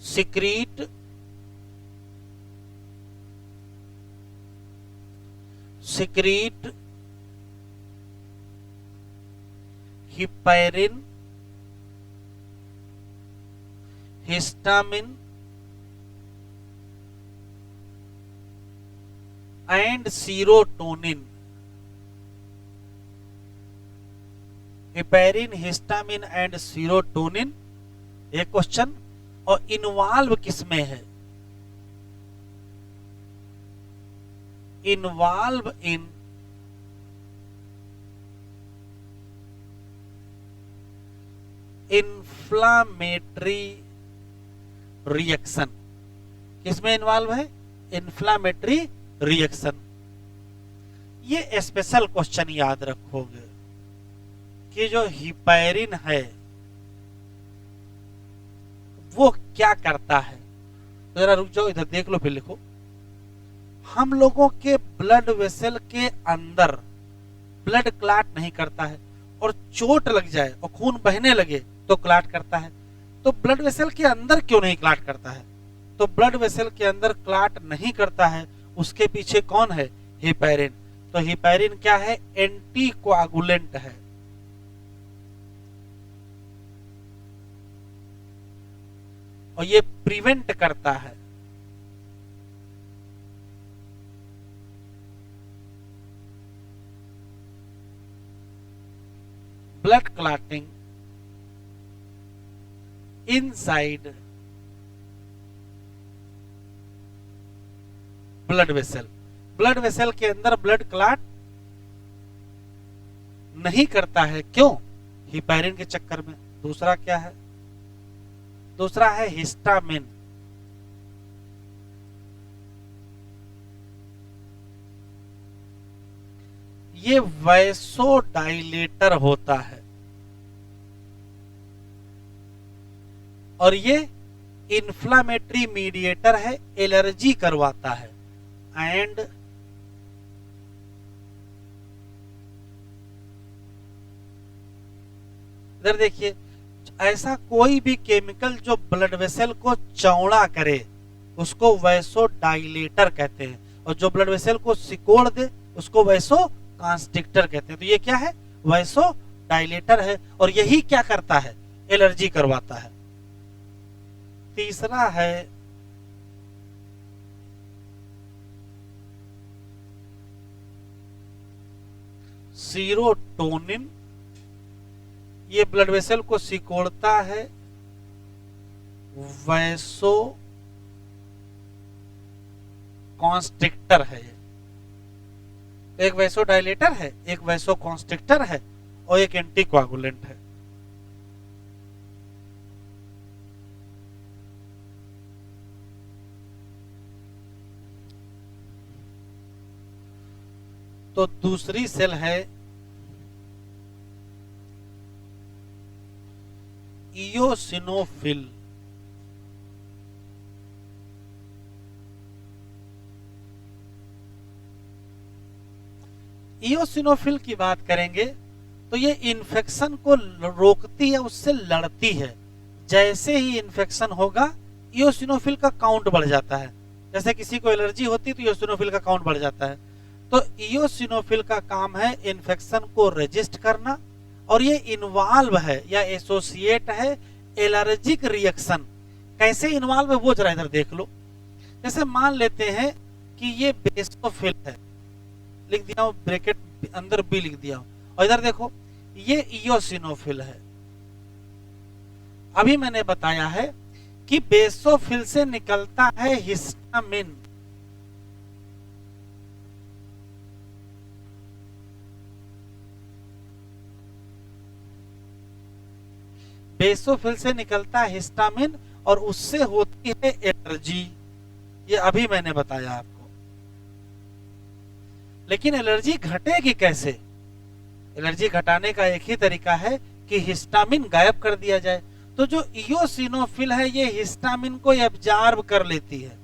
Speaker 1: secrete heparin, histamine and serotonin. Heparin, histamine and serotonin एक क्वेश्चन। और इन्वॉल्व किसमें है, इन्वॉल्व इन इन्फ्लामेटरी रिएक्शन। किसमें इन्वॉल्व है, इन्फ्लामेटरी रिएक्शन। ये स्पेशल क्वेश्चन याद रखोगे कि जो हिपैरिन है वो क्या करता है। तो जरा रुक जाओ, इधर देख लो, फिर लिखो। हम लोगों के ब्लड वेसल के अंदर ब्लड क्लॉट नहीं करता है, और चोट लग जाए और खून बहने लगे तो क्लॉट करता है। तो ब्लड वेसल के अंदर क्यों नहीं क्लॉट करता है, तो ब्लड वेसल के अंदर क्लॉट नहीं करता है, उसके पीछे कौन है, हिपैरिन। तो हिपैरिन क्या है, एंटी कोआगुलेंट है। और ये प्रिवेंट करता है blood clotting inside blood vessel. Blood vessel के अंदर ब्लड क्लॉट नहीं करता है, क्यों, हिपैरिन के चक्कर में। दूसरा क्या है, दूसरा है हिस्टामिन। ये वैसोडाइलेटर होता है और ये इन्फ्लामेटरी मीडिएटर है, एलर्जी करवाता है। एंड इधर देखिए, ऐसा कोई भी केमिकल जो ब्लड वेसल को चौड़ा करे उसको वैसोडाइलेटर कहते हैं, और जो ब्लड वेसल को सिकोड़ दे उसको वैसो कॉन्स्ट्रिक्टर कहते हैं। तो ये क्या है, वैसोडाइलेटर है, और यही क्या करता है, एलर्जी करवाता है। तीसरा है सीरोटोनिन। ये ब्लड वेसल को सिकोड़ता है, वैसो कॉन्स्ट्रिक्टर है। एक वैसोडाइलेटर है, एक वैसो कॉन्स्ट्रिक्टर है, और एक एंटीकोआगुलेंट है। तो दूसरी सेल है इयोसिनोफिल। इयोसिनोफिल की बात करेंगे तो ये इन्फेक्शन को रोकती है, उससे लड़ती है। जैसे ही इन्फेक्शन होगा इयोसिनोफिल का काउंट बढ़ जाता है। जैसे किसी को एलर्जी होती है तो इयोसिनोफिल का काउंट बढ़ जाता है। तो इयोसिनोफिल का काम है इन्फेक्शन को रेजिस्ट करना, और ये इन्वॉल्व है या एसोसिएट है एलर्जिक रिएक्शन। कैसे इन्वॉल्व है वो जरा इधर देख लो। जैसे मान लेते हैं कि ये बेसोफिल है, लिख दिया हूं ब्रैकेट अंदर बी लिख दिया हूं, और इधर देखो ये इयोसिनोफिल है। अभी मैंने बताया है कि बेसोफिल से निकलता है हिस्टामिन, बेसोफिल से निकलता है हिस्टामिन और उससे होती है एलर्जी। ये अभी मैंने बताया आपको। लेकिन एलर्जी घटेगी कैसे? एलर्जी घटाने का एक ही तरीका है कि हिस्टामिन गायब कर दिया जाए। तो जो इयोसिनोफिल है ये हिस्टामिन को एब्जॉर्ब कर लेती है।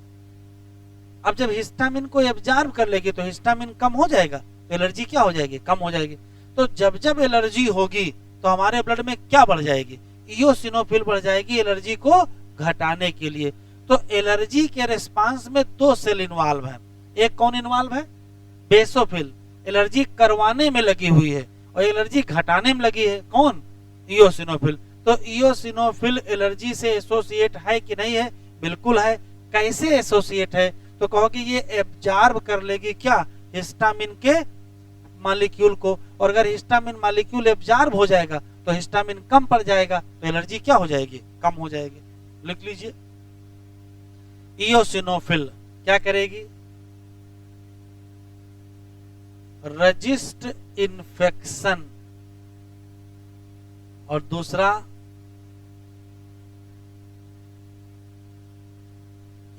Speaker 1: अब जब हिस्टामिन को एब्जॉर्ब कर लेगी तो हिस्टामिन कम हो जाएगा, तो एलर्जी क्या हो जाएगी? कम हो जाएगी। तो जब जब एलर्जी होगी तो हमारे ब्लड में क्या बढ़ जाएगी? इयोसिनोफिल बढ़ जाएगी एलर्जी को घटाने के लिए। तो एलर्जी के रिस्पांस में दो सेल इन्वॉल्व है। एक कौन इन्वॉल्व है? बेसोफिल, एलर्जी करवाने में लगी हुई है, और एलर्जी घटाने में लगी है कौन? इयोसिनोफिल। तो इयोसिनोफिल एलर्जी से एसोसिएट है कि नहीं है? बिल्कुल है। कैसे एसोसिएट है? तो कहोगे ये एब्जॉर्ब कर लेगी क्या? हिस्टामिन के मॉलिक्यूल को, और अगर हिस्टामिन मॉलिक्यूल एब्जॉर्ब हो जाएगा तो हिस्टामिन कम पड़ जाएगा, तो एलर्जी क्या हो जाएगी? कम हो जाएगी। लिख लीजिए, इयोसिनोफिल क्या करेगी? रजिस्ट इन्फेक्शन, और दूसरा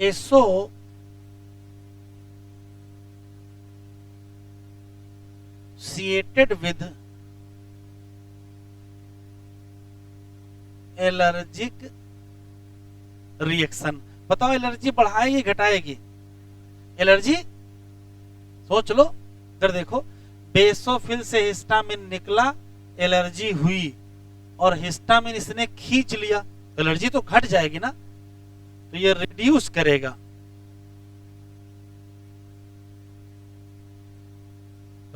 Speaker 1: एसोसिएटेड विद एलर्जिक रिएक्शन। बताओ एलर्जी बढ़ाएगी घटाएगी? एलर्जी सोच लो, इधर देखो, बेसोफिल से हिस्टामिन निकला, एलर्जी हुई, और हिस्टामिन इसने खींच लिया, एलर्जी तो घट जाएगी ना। तो ये रिड्यूस करेगा,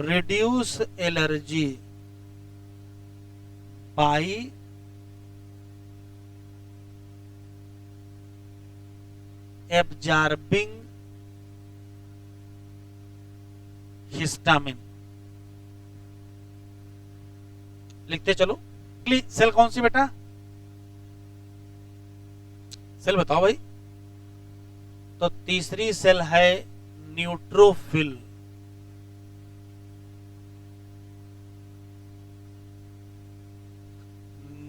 Speaker 1: reduce allergy by absorbing histamine. लिखते चलो। सेल कौन सी बेटा? सेल बताओ भाई। तो तीसरी सेल है न्यूट्रोफिल।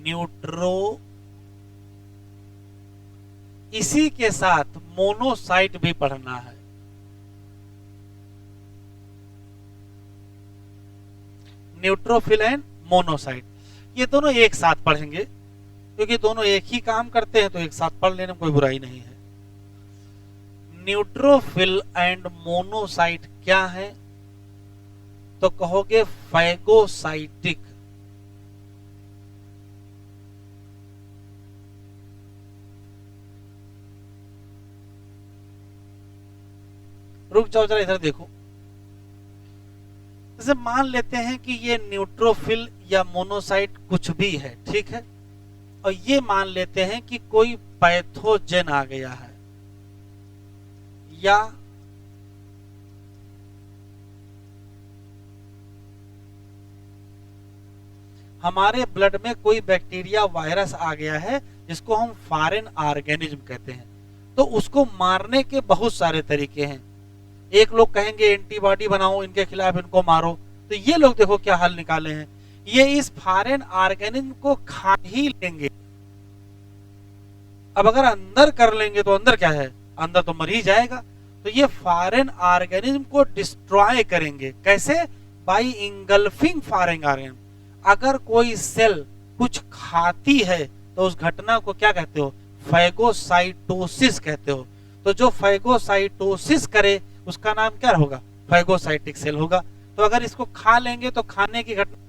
Speaker 1: न्यूट्रो, इसी के साथ मोनोसाइट भी पढ़ना है। न्यूट्रोफिल एंड मोनोसाइट, ये दोनों एक साथ पढ़ेंगे क्योंकि दोनों एक ही काम करते हैं, तो एक साथ पढ़ लेने में कोई बुराई नहीं है। न्यूट्रोफिल एंड मोनोसाइट क्या है? तो कहोगे फैगोसाइटिक। रुक जाओ जरा, इधर देखो। जैसे मान लेते हैं कि ये न्यूट्रोफिल या मोनोसाइट कुछ भी है, ठीक है, और ये मान लेते हैं कि कोई पैथोजन आ गया है, या हमारे ब्लड में कोई बैक्टीरिया वायरस आ गया है जिसको हम फॉरेन ऑर्गेनिज्म कहते हैं। तो उसको मारने के बहुत सारे तरीके हैं। एक लोग कहेंगे एंटीबॉडी बनाओ इनके खिलाफ, इनको मारो। तो ये लोग देखो क्या हल निकाले हैं, ये इस फॉरेन ऑर्गेनिज्म को खा ही लेंगे। अब अगर अंदर कर लेंगे तो अंदर क्या है? अंदर तो मर ही जाएगा। तो ये फॉरेन ऑर्गेनिज्म को डिस्ट्रॉय करेंगे। कैसे? By engulfing foreign organism. अगर कोई सेल कुछ खाती है तो उस घटना को क्या कहते हो? फैगोसाइटोसिस कहते हो। तो जो फैगोसाइटोसिस करे उसका नाम क्या होगा? फैगोसाइटिक सेल होगा। तो अगर इसको खा लेंगे तो खाने की घटना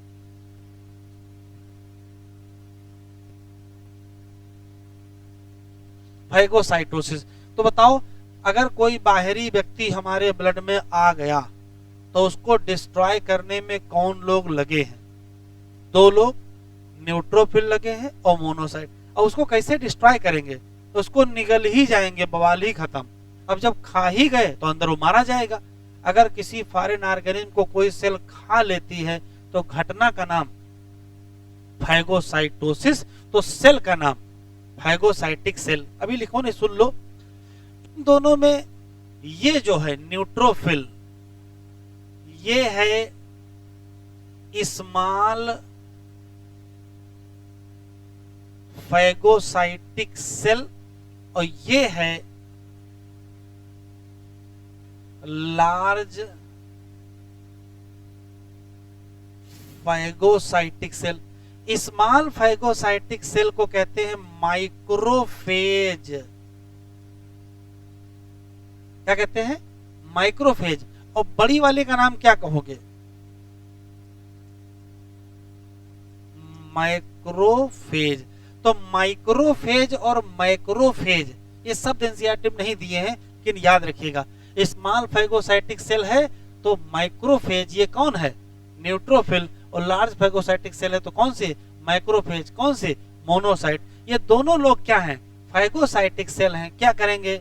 Speaker 1: फैगोसाइटोसिस। तो बताओ, अगर कोई बाहरी व्यक्ति हमारे ब्लड में आ गया तो उसको डिस्ट्रॉय करने में कौन लोग लगे हैं? दो लोग, न्यूट्रोफिल लगे हैं और मोनोसाइट। और उसको कैसे डिस्ट्रॉय करेंगे? तो उसको निगल ही जाएंगे, बवाल ही खत्म। अब जब खा ही गए तो अंदर वो मारा जाएगा। अगर किसी फॉरेन ऑर्गेनिज्म को कोई सेल खा लेती है तो घटना का नाम फैगोसाइटोसिस, तो सेल का नाम फैगोसाइटिक सेल। अभी लिखो नहीं, सुन लो। दोनों में ये जो है न्यूट्रोफिल, ये है स्मॉल फैगोसाइटिक सेल और ये है large phagocytic cell. Small phagocytic cell को कहते हैं माइक्रोफेज। क्या कहते हैं? माइक्रोफेज। और बड़ी वाले का नाम क्या कहोगे? माइक्रोफेज। तो माइक्रोफेज और मैक्रोफेज ये शब्द एनसीईआरटी में नहीं दिए हैं, लेकिन याद रखिएगा। स्मॉल फैगोसाइटिक सेल है तो माइक्रोफेज, ये कौन है? न्यूट्रोफिल। और लार्ज फैगोसाइटिक सेल है तो कौन से? मैक्रोफेज। कौन से? मोनोसाइट। ये दोनों लोग क्या हैं? फैगोसाइटिक सेल हैं। क्या करेंगे?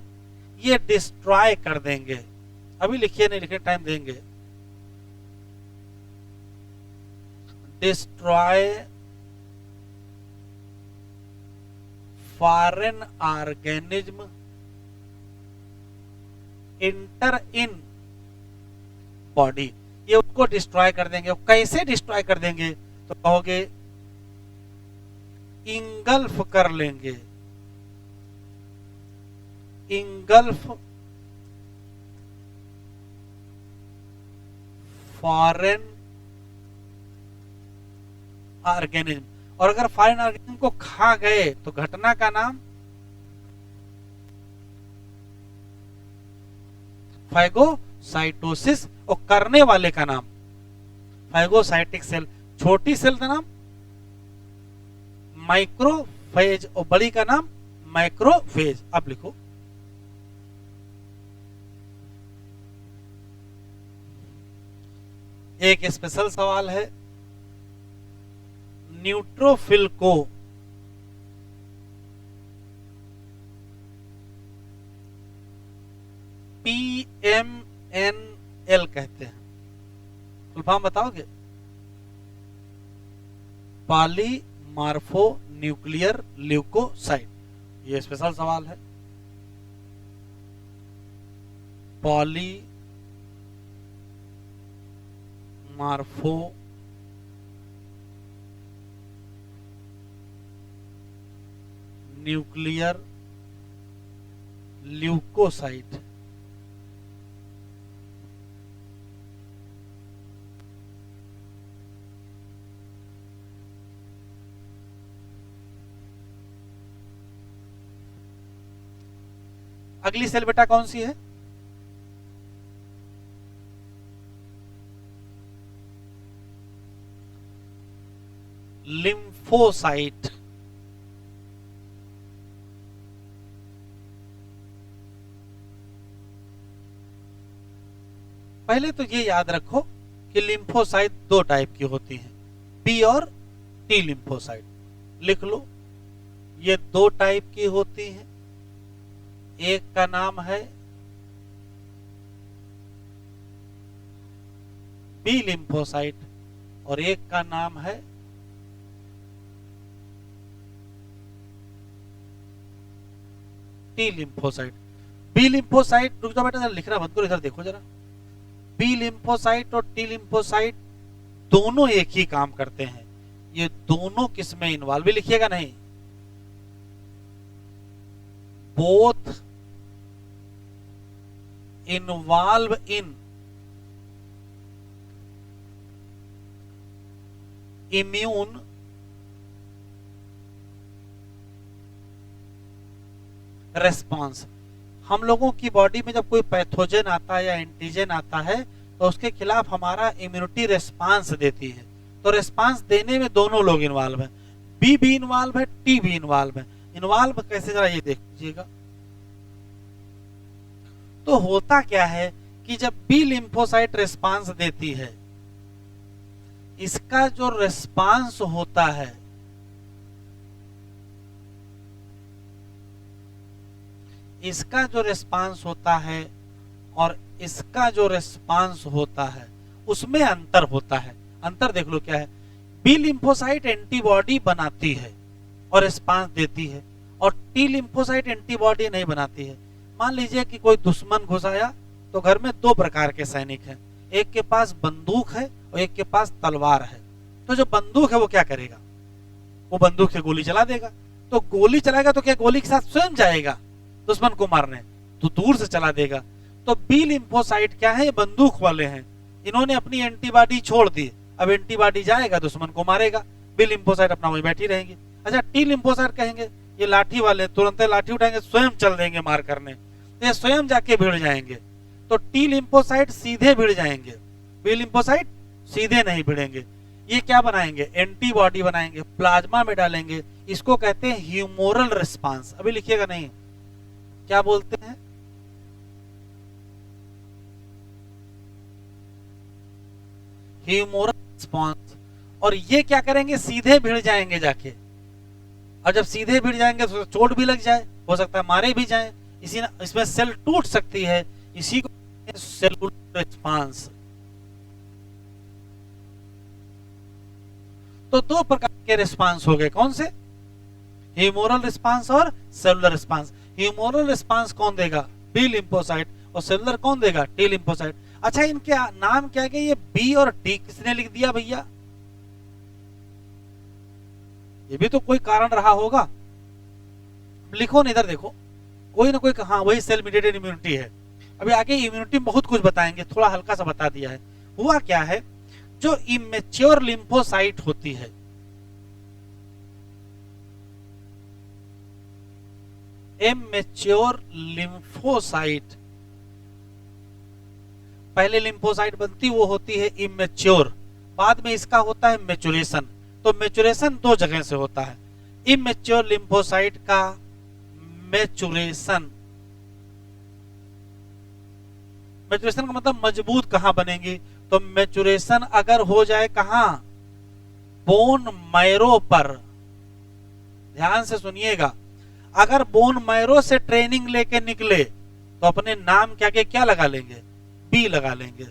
Speaker 1: ये डिस्ट्रॉय कर देंगे। अभी लिखिए, नहीं लिखिए, टाइम देंगे। Destroy foreign organism inter in body. ये उसको डिस्ट्रॉय कर देंगे। कैसे डिस्ट्रॉय कर देंगे? तो कहोगे इंगल्फ कर लेंगे। Engulf foreign organism. और अगर फॉरेन ऑर्गेनिज्म को खा गए तो घटना का नाम फैगोसाइटोसिस और करने वाले का नाम फैगोसाइटिक सेल। छोटी सेल का नाम माइक्रोफेज और बड़ी का नाम मैक्रोफेज। अब लिखो, एक स्पेशल सवाल है। न्यूट्रोफिल को PMNL कहते हैं। फुल फॉर्म बताओगे? पॉलीमार्फो न्यूक्लियर ल्यूकोसाइट। ये स्पेशल सवाल है। पॉलीमार्फो न्यूक्लियर ल्यूकोसाइट। अगली सेल बेटा कौन सी है? लिम्फोसाइट। पहले तो ये याद रखो कि लिम्फोसाइट दो टाइप की होती हैं, बी और टी लिम्फोसाइट। लिख लो, ये दो टाइप की होती हैं। एक का नाम है बी लिम्फोसाइट और एक का नाम है टी लिम्फोसाइट। बी लिम्फोसाइट, रुक जाओ बेटा, लिखना बंद करो, इधर देखो जरा। बी लिम्फोसाइट और टी लिम्फोसाइट दोनों एक ही काम करते हैं। ये दोनों किसमें इन्वॉल्व, भी लिखिएगा नहीं, both involve in immune response. हम लोगों की बॉडी में जब कोई पैथोजन आता है या एंटीजन आता है तो उसके खिलाफ हमारा इम्यूनिटी रेस्पॉन्स देती है। तो रेस्पॉन्स देने में दोनों लोग इन्वॉल्व है, बी भी इन्वॉल्व है, टी भी इन्वॉल्व है। इन्वॉल्व कैसे, जरा ये देख लीजिएगा। तो होता क्या है कि जब बी लिम्फोसाइट रेस्पॉन्स देती है, इसका जो रेस्पॉन्स होता है, इसका जो रेस्पॉन्स होता है और इसका जो रेस्पॉन्स होता है, उसमें अंतर होता है। अंतर देख लो क्या है। बी लिम्फोसाइट एंटीबॉडी बनाती है और रेस्पॉन्स देती है, और टी लिम्फोसाइट एंटीबॉडी नहीं बनाती है। मान लीजिए कि कोई दुश्मन घुस आया, तो घर में दो प्रकार के सैनिक हैं, एक के पास बंदूक है और एक के पास तलवार है। तो जो बंदूक है वो क्या करेगा, वो बंदूक से गोली चला देगा। तो गोली चलाएगा तो क्या गोली के साथ स्वयं जाएगा दुश्मन को मारने, तो दूर से चला देगा। तो बी लिम्फोसाइट क्या है, ये बंदूक वाले हैं, इन्होंने अपनी एंटीबॉडी छोड़ दी। अब एंटीबॉडी जाएगा दुश्मन को मारेगा, बी लिम्फोसाइट अपना वहीं बैठी रहेंगी। अच्छा, टी लिम्फोसाइट कहेंगे ये लाठी वाले, तुरंत लाठी उठाएंगे, स्वयं चल देंगे मार करने, तो ये स्वयं जाके भिड़ जाएंगे। तो टी लिम्फोसाइट सीधे भिड़ जाएंगे, बी लिम्फोसाइट सीधे नहीं भिड़ेंगे। ये क्या बनाएंगे, एंटीबॉडी बनाएंगे, प्लाज्मा में डालेंगे। इसको कहते हैं ह्यूमोरल रिस्पांस। अभी लिखिएगा नहीं, क्या बोलते हैं, ह्यूमोरल रिस्पांस। और ये क्या करेंगे, सीधे भिड़ जाएंगे जाके। और जब सीधे भिड़ जाएंगे तो चोट भी लग जाए, हो सकता है मारे भी जाए, इसी इसमें सेल टूट सकती है, इसी को सेलुलर रिस्पांस। तो दो प्रकार के रिस्पांस हो गए, कौन से, ह्यूमोरल रिस्पांस और सेलुलर रिस्पांस। ह्यूमोरल रिस्पांस कौन देगा, बी लिम्फोसाइट, और सेलुलर कौन देगा, टी लिम्फोसाइट। अच्छा, इनके नाम क्या है, ये बी और टी किसने लिख दिया भैया, ये भी तो कोई कारण रहा होगा। लिखो ना, इधर देखो, कोई ना कोई, हाँ वही सेल मीडिएटेड इम्यूनिटी है। अभी आगे इम्यूनिटी में बहुत कुछ बताएंगे, थोड़ा हल्का सा बता दिया है। हुआ क्या है, जो इमेच्योर लिम्फोसाइट होती है, इमेच्योर लिम्फोसाइट, पहले लिम्फोसाइट बनती वो होती है इमेच्योर, बाद में इसका होता है मैच्योरेशन। तो मैच्योरेशन दो जगह से होता है, इमेच्योर लिम्फोसाइट का मैच्योरेशन। मैच्योरेशन का मतलब मजबूत कहां बनेंगी, तो मैच्योरेशन अगर हो जाए कहां, बोन मैरो पर। ध्यान से सुनिएगा, अगर बोन मैरो से ट्रेनिंग लेके निकले तो अपने नाम क्या के क्या लगा लेंगे, बी लगा लेंगे।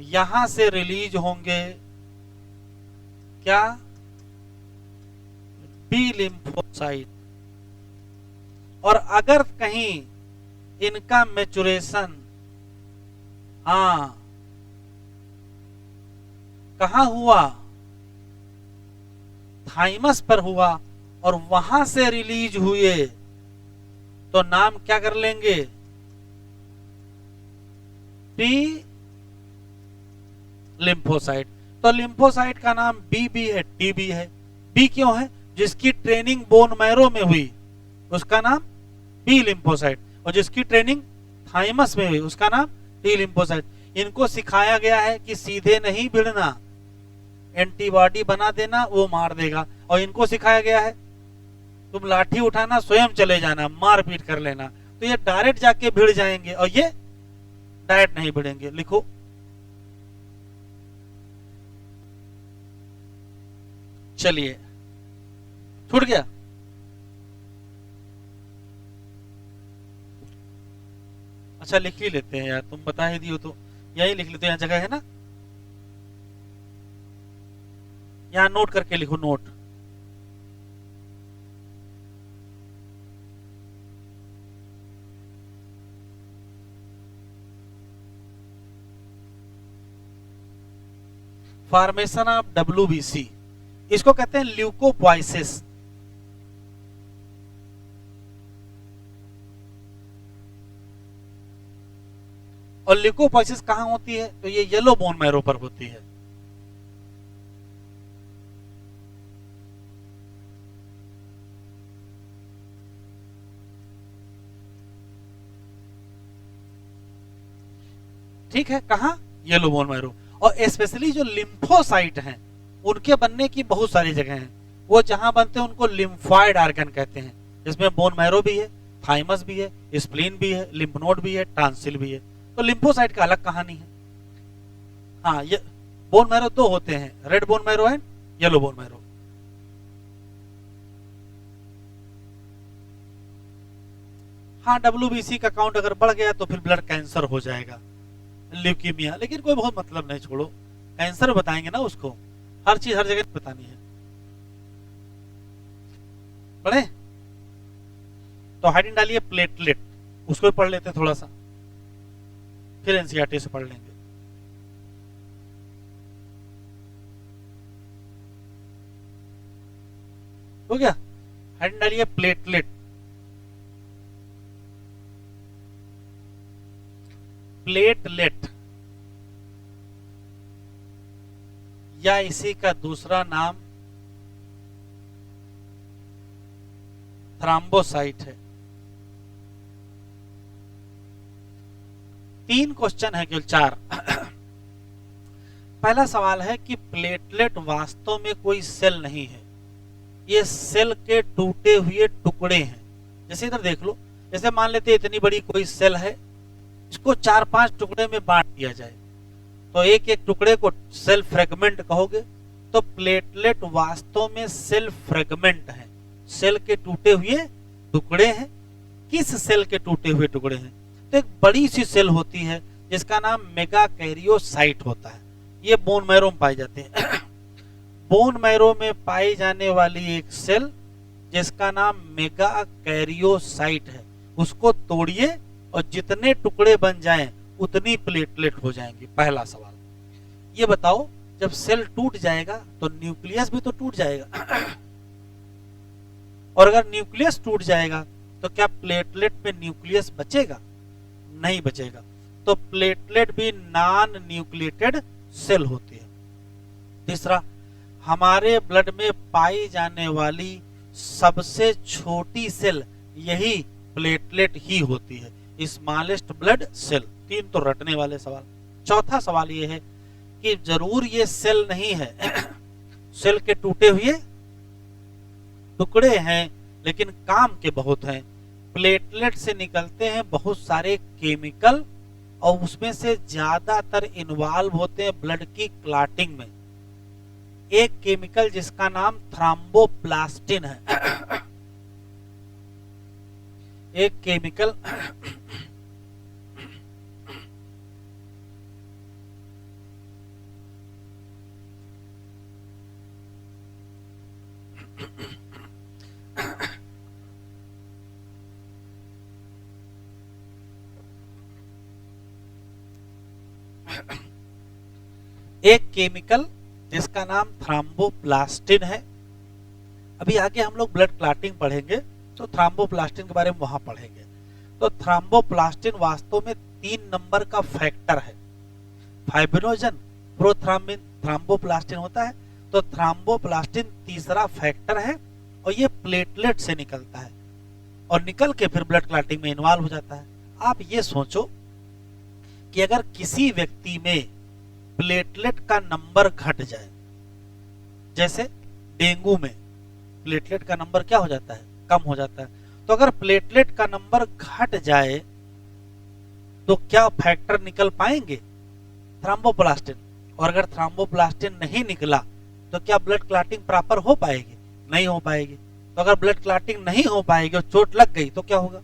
Speaker 1: यहां से रिलीज होंगे क्या, बी लिम्फोसाइट। और अगर कहीं इनका मैच्योरेशन, हाँ कहां हुआ, थाइमस पर हुआ, और वहां से रिलीज हुए, तो नाम क्या कर लेंगे, टी लिम्फोसाइट। तो लिम्फोसाइट का नाम बी भी है, टी भी है। बी क्यों है, जिसकी ट्रेनिंग बोन मैरो में हुई उसका नाम बी लिम्फोसाइट, और जिसकी ट्रेनिंग थाइमस में हुई उसका नाम टी लिम्फोसाइट। इनको सिखाया गया है कि सीधे नहीं भिड़ना, एंटीबॉडी बना देना, वो मार देगा। और इनको सिखाया गया है तुम लाठी उठाना, स्वयं चले जाना, मार पीट कर लेना। तो ये डायरेक्ट जाके भिड़ जाएंगे और ये डायरेक्ट नहीं भिड़ेंगे। लिखो, चलिए छूट गया, अच्छा लिख ही लेते हैं यार, तुम बता ही दियो तो यही लिख लेते हैं, यहाँ जगह है ना, यहाँ नोट करके लिखो, नोट। फॉर्मेशन ऑफ WBC, इसको कहते हैं ल्यूकोपोइसिस। और ल्यूकोपोइसिस कहां होती है, तो ये येलो बोन मैरो पर होती है। ठीक है, कहां, येलो बोन मैरो। और स्पेशली जो लिम्फोसाइट हैं उनके बनने की बहुत सारी जगह हैं, वो जहां बनते हैं उनको लिम्फॉइड ऑर्गन कहते हैं, जिसमें बोन मैरो भी है, थाइमस भी है, स्प्लीन भी है, लिम्फ नोड भी है, टांसिल भी है। तो लिम्फोसाइट का अलग कहानी है। हाँ, ये बोन मैरो दो होते हैं, red bone marrow and yellow bone marrow. हाँ, WBC का काउंट अगर बढ़ गया तो फिर ब्लड कैंसर हो जाएगा, ल्यूकीमिया, लेकिन कोई बहुत मतलब नहीं, छोड़ो, कैंसर बताएंगे ना उसको, हर चीज हर जगह बतानी है। पढ़े तो हेडिंग डालिए प्लेटलेट, उसको भी पढ़ लेते हैं थोड़ा सा, फिर एनसीईआरटी से पढ़ लेंगे। हो गया, हेडिंग डालिए प्लेटलेट। प्लेटलेट या इसी का दूसरा नाम थ्रोम्बोसाइट है। 3 क्वेश्चन है, केवल 4। पहला सवाल है कि प्लेटलेट वास्तव में कोई सेल नहीं है, ये सेल के टूटे हुए टुकड़े हैं। जैसे इधर देख लो, जैसे मान लेते इतनी बड़ी कोई सेल है, इसको 4-5 टुकड़े में बांट दिया जाए तो एक एक टुकड़े को सेल फ्रेगमेंट कहोगे। तो प्लेटलेट वास्तव में सेल फ्रेगमेंट है, सेल के टूटे हुए टुकड़े हैं। किस सेल के टूटे हुए टुकड़े हैं? तो एक बड़ी सी सेल होती है जिसका नाम मेगाकैरियोसाइट होता है, ये बोन मैरो में पाए जाते हैं। बोन मैरो में पाई जाने वाली एक सेल जिसका नाम मेगाकैरियोसाइट है, उसको तोड़िए और जितने टुकड़े बन जाएं उतनी प्लेटलेट हो जाएंगी। पहला सवाल ये बताओ, जब सेल टूट जाएगा तो न्यूक्लियस भी तो टूट जाएगा और अगर न्यूक्लियस टूट जाएगा तो क्या प्लेटलेट में न्यूक्लियस बचेगा? नहीं बचेगा। तो प्लेटलेट भी नॉन न्यूक्लिएटेड सेल होती है। तीसरा, हमारे ब्लड में पाई जाने वाली सबसे छोटी सेल यही प्लेटलेट ही होती है, स्मॉलेस्ट ब्लड सेल। 3 तो रटने वाले सवाल। चौथा सवाल ये है कि जरूर ये सेल नहीं है, सेल के टूटे हुए टुकड़े हैं लेकिन काम के बहुत हैं। प्लेटलेट से निकलते हैं बहुत सारे केमिकल और उसमें से ज्यादातर इन्वॉल्व होते हैं ब्लड की क्लॉटिंग में। एक केमिकल जिसका नाम थ्रोम्बोप्लास्टिन है, एक केमिकल एक केमिकल जिसका नाम थ्रोम्बोप्लास्टिन है। अभी आगे हम लोग ब्लड क्लॉटिंग पढ़ेंगे तो थ्रोम्बोप्लास्टिन के बारे में वहां पढ़ेंगे। तो थ्रोम्बोप्लास्टिन वास्तव में 3 नंबर का फैक्टर है। फाइब्रिनोजन, प्रोथ्रोम्बिन, थ्रोम्बोप्लास्टिन होता है। तो थ्रोम्बोप्लास्टिन तीसरा फैक्टर है और ये प्लेटलेट से निकलता है और निकल के फिर ब्लड क्लॉटिंग में इन्वॉल्व हो जाता है। आप ये सोचो कि अगर किसी व्यक्ति में प्लेटलेट का नंबर घट जाए, जैसे डेंगू में प्लेटलेट का नंबर क्या हो जाता है? कम हो जाता है। तो अगर प्लेटलेट का नंबर घट जाए तो क्या फैक्टर निकल पाएंगे? थ्रोम्बोप्लास्टिन। और अगर थ्रोम्बोप्लास्टिन नहीं निकला तो क्या ब्लड क्लॉटिंग प्रॉपर हो पाएगी? नहीं हो पाएगी। तो अगर ब्लड क्लॉटिंग नहीं हो पाएगी और चोट लग गई तो क्या होगा?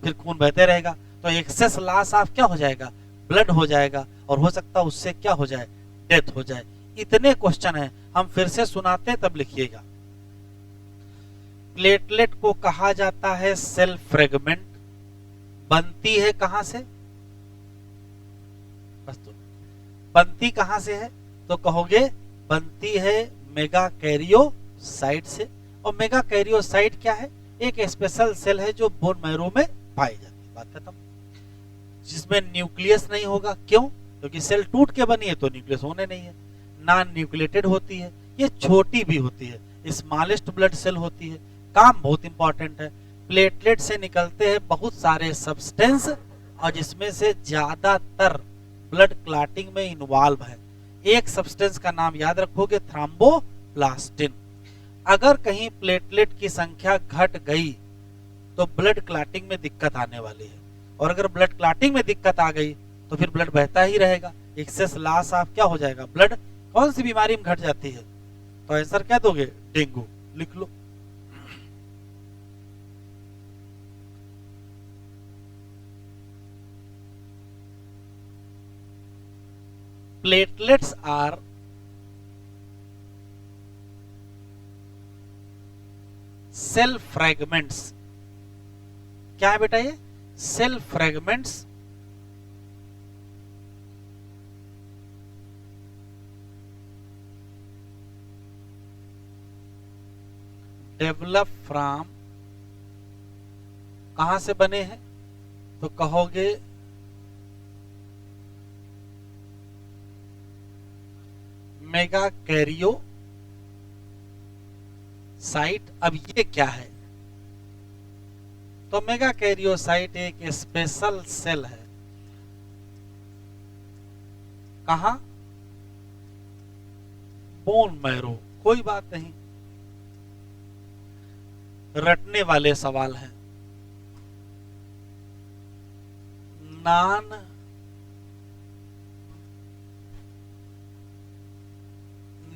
Speaker 1: फिर खून बहते रहेगा, तो एक्सेस लॉस ऑफ क्या हो जाएगा? ब्लड हो जाएगा और हो सकता है उससे क्या हो जाए? डेथ हो जाए। इतने क्वेश्चन हैं, हम फिर से सुनाते हैं तब लिखिएगा। प्लेटलेट को कहा जाता है सेल फ्रेगमेंट। बनती है कहां से? बस तो बनती कहां से है? तो कहोगे बनती है मेगाकैरियोसाइट से। और मेगाकैरियोसाइट क्या है? एक स्पेशल सेल है जो बोन मैरो में पाई जाती है। बात खत्म। जिसमें न्यूक्लियस नहीं होगा। क्यों? क्योंकि सेल टूट के बनी है तो न्यूक्लियस होने नहीं है। नॉन न्यूक्लिएटेड होती है, ये छोटी भी होती है, स्मॉलेस्ट ब्लड सेल होती है। काम बहुत इंपॉर्टेंट है। प्लेटलेट से निकलते हैं बहुत सारे सब्सटेंस और जिसमें से ज्यादातर ब्लड क्लॉटिंग में इन्वॉल्व है। एक सब्सटेंस का नाम याद रखोगे, थ्रोम्बोप्लास्टिन। अगर कहीं प्लेटलेट की संख्या घट गई तो ब्लड क्लॉटिंग में दिक्कत आने वाली है, और अगर ब्लड क्लॉटिंग में दिक्कत आ गई तो फिर ब्लड बहता ही रहेगा, एक्सेस लॉस ऑफ क्या हो जाएगा, ब्लड। कौन सी बीमारी में घट जाती है, तो आंसर क्या दोगे, डेंगू, लिख लो। Platelets are cell fragments. क्या है बेटा ये, सेल फ्रैगमेंट्स डेवलप फ्रॉम, कहां से बने हैं, तो कहोगे मेगा कैरियो साइट। अब ये क्या है, तो मेगा कैरियोसाइट एक स्पेशल सेल है, कहा, बोन मैरो। कोई बात नहीं, रटने वाले सवाल हैं। नॉन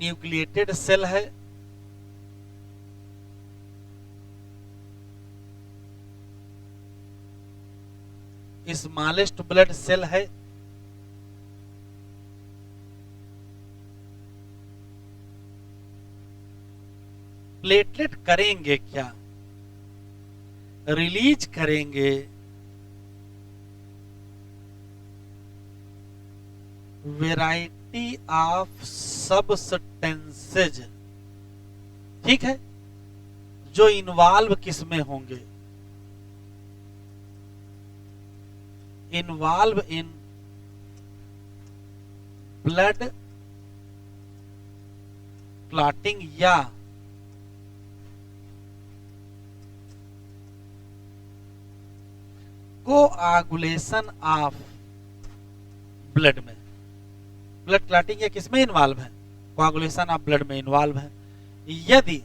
Speaker 1: न्यूक्लिएटेड सेल है, स्मॉलेस्ट ब्लड सेल है, प्लेटलेट करेंगे क्या, रिलीज करेंगे वैरायटी ऑफ सब्सटेंसेज, ठीक है, जो इन्वॉल्व किसमें होंगे, इन्वॉल्व इन ब्लड क्लॉटिंग या कोआगुलेशन ऑफ ब्लड में। ब्लड क्लॉटिंग या किसमें इन्वॉल्व है, कोआगुलेशन ऑफ ब्लड में इन्वॉल्व है। यदि,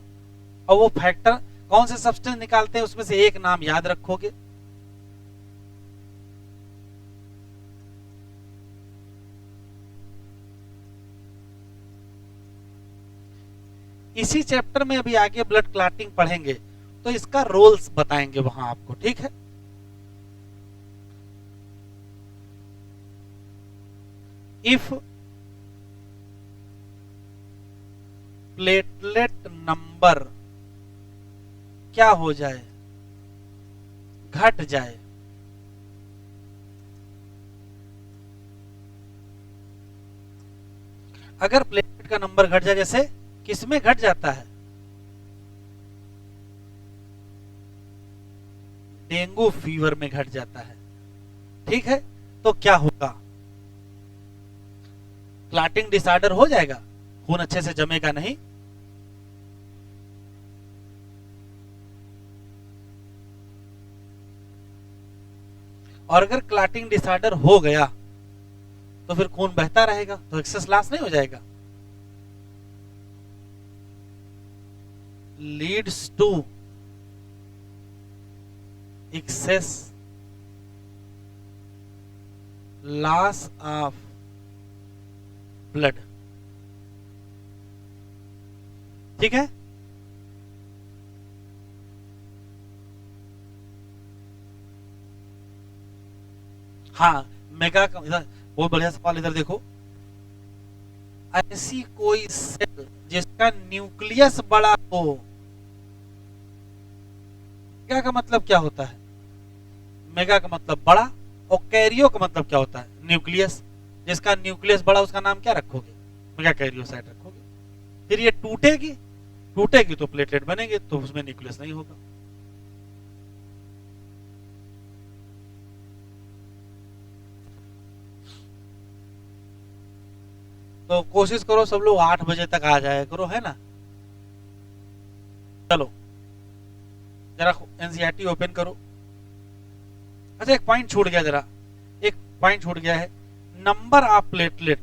Speaker 1: और वो फैक्टर कौन से सब्सटेंस निकालते हैं, उसमें से एक नाम याद रखोगे, इसी चैप्टर में अभी आगे ब्लड क्लॉटिंग पढ़ेंगे तो इसका रोल्स बताएंगे वहां आपको, ठीक है। इफ प्लेटलेट नंबर क्या हो जाए, घट जाए, अगर प्लेटलेट का नंबर घट जाए, जैसे किसमें घट जाता है, डेंगू फीवर में घट जाता है, ठीक है, तो क्या होगा, क्लॉटिंग डिसऑर्डर हो जाएगा, खून अच्छे से जमेगा नहीं, और अगर क्लॉटिंग डिसऑर्डर हो गया तो फिर खून बहता रहेगा, तो एक्सेस लॉस नहीं हो जाएगा, leads to excess loss of blood, ठीक है। हाँ, मेगा का बहुत बढ़िया सवाल, इधर देखो, ऐसी कोई सेल जिसका न्यूक्लियस बड़ा हो, मेगा का मतलब क्या होता है, मेगा का मतलब बड़ा, और कैरियो का मतलब क्या होता है, न्यूक्लियस, जिसका न्यूक्लियस बड़ा उसका नाम क्या रखोगे, मेगा कैरियोसाइट रखोगे। फिर ये टूटेगी, टूटेगी तो प्लेटलेट बनेंगे, तो उसमें न्यूक्लियस नहीं होगा। तो कोशिश करो सब लोग 8 बजे तक आ जाया करो, है ना। चलो जरा एनसीईआरटी ओपन करो। अच्छा, एक पॉइंट छूट गया, जरा एक पॉइंट छूट गया है, नंबर ऑफ प्लेटलेट,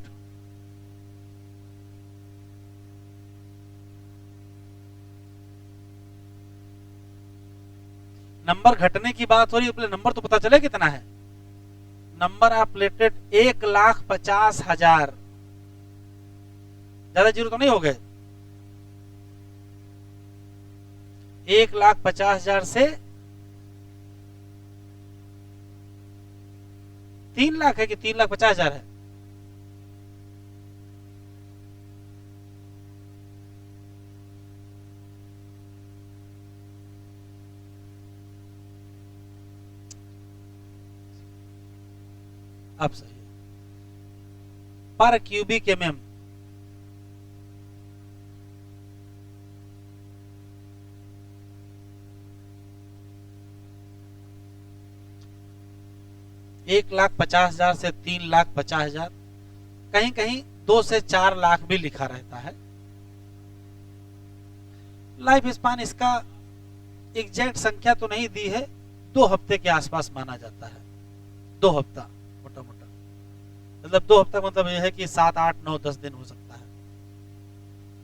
Speaker 1: नंबर घटने की बात हो रही है, नंबर तो पता चले कितना है। नंबर ऑफ प्लेटलेट 1,50,000, ज्यादा जीरो तो नहीं हो गए। 1,50,000 से 3 लाख है कि 3,50,000 है? अब सही है। पर क्यूबिक mm, $1,50,000 से 3,50,000, कहीं कहीं 2 से 4 लाख भी लिखा रहता है। लाइफ स्पान इसका एग्जैक्ट संख्या तो नहीं दी है, 2 हफ्ते के आसपास माना जाता है। 2 हफ्ता मोटा मोटा, मतलब 2 हफ्ता मतलब यह है कि 7, 8, 9, 10 दिन हो सकता है।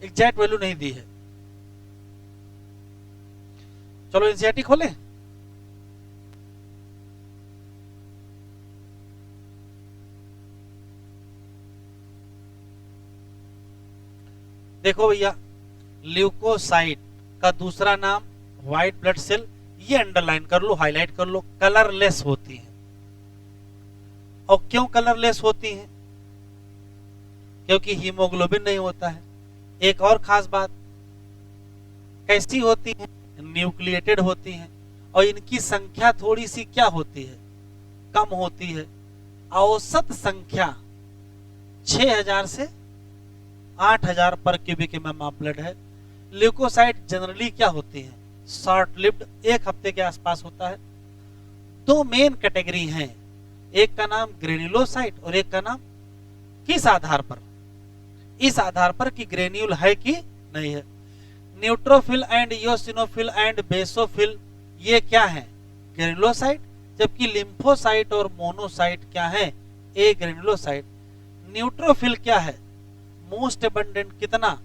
Speaker 1: एग्जैक्ट वैल्यू नहीं दी है। चलो एनसीईआरटी खोलें। देखो भैया, ल्यूकोसाइट का दूसरा नाम व्हाइट ब्लड सेल, ये अंडरलाइन कर लो, हाईलाइट कर लो, कलरलेस होती है। और क्यों कलरलेस होती हैं? क्योंकि हीमोग्लोबिन नहीं होता है। एक और खास बात, कैसी होती हैं? न्यूक्लिएटेड होती हैं, और इनकी संख्या थोड़ी सी क्या होती है? कम होती है। औसत संख्या 6,000 से 8,000 पर क्यूबिक एमएम ऑफ ब्लड है। ल्यूकोसाइट जनरली क्या होती है? शॉर्ट लिव्ड, 1 हफ्ते के आसपास होता है। 2 मेन कैटेगरी हैं, एक का नाम ग्रेन्युलोसाइट और एक का नाम किस आधार पर? इस आधार पर कि ग्रेन्यूल है कि नहीं है। Neutrophil and eosinophil and basophil, ये क्या है? ग्रेन्युलोसाइट। जबकि लिम्फोसाइट और मोनोसाइट क्या है? ए ग्रेन्युलोसाइट। न्यूट्रोफिल क्या है? मोस्ट एबंडेंट कितना?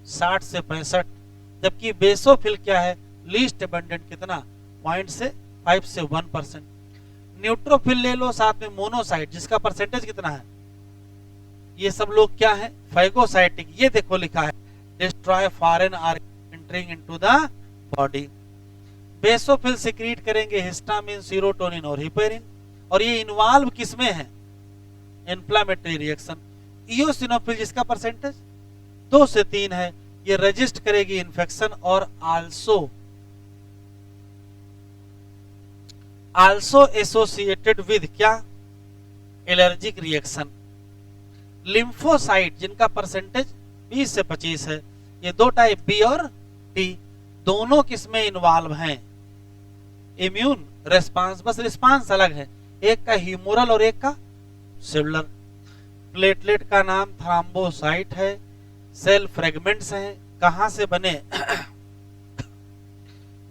Speaker 1: 60 से 65। जबकि बेसोफिल क्या है? लीस्ट एबंडेंट कितना? 0.5 से 1%। न्यूट्रोफिल ले लो, साथ में मोनोसाइट जिसका परसेंटेज कितना है? ये सब लोग क्या है? फैगोसाइटिक। ये देखो लिखा है destroy foreign organ entering into the body. Basophil secrete करेंगे हिस्टामिन, सीरोटोनिन और हिपेरिन, और ये इन्वॉल्व किसमें है? Inflammatory reaction. इओसिनोफिल जिसका परसेंटेज 2 से 3 है, ये रजिस्ट करेगी इन्फेक्शन और आल्सो एसोसिएटेड विद क्या? Allergic reaction. लिम्फोसाइट जिनका परसेंटेज 20 से 25 है, ये 2 टाइप बी और टी, दोनों किसमें इन्वॉल्व हैं? इम्यून रेस्पॉन्स, बस रिस्पॉन्स अलग है, एक का ह्यूमोरल और एक का सेलुलर। प्लेटलेट का नाम थ्रोम्बोसाइट है। सेल फ्रेगमेंट्स हैं, कहां से बने?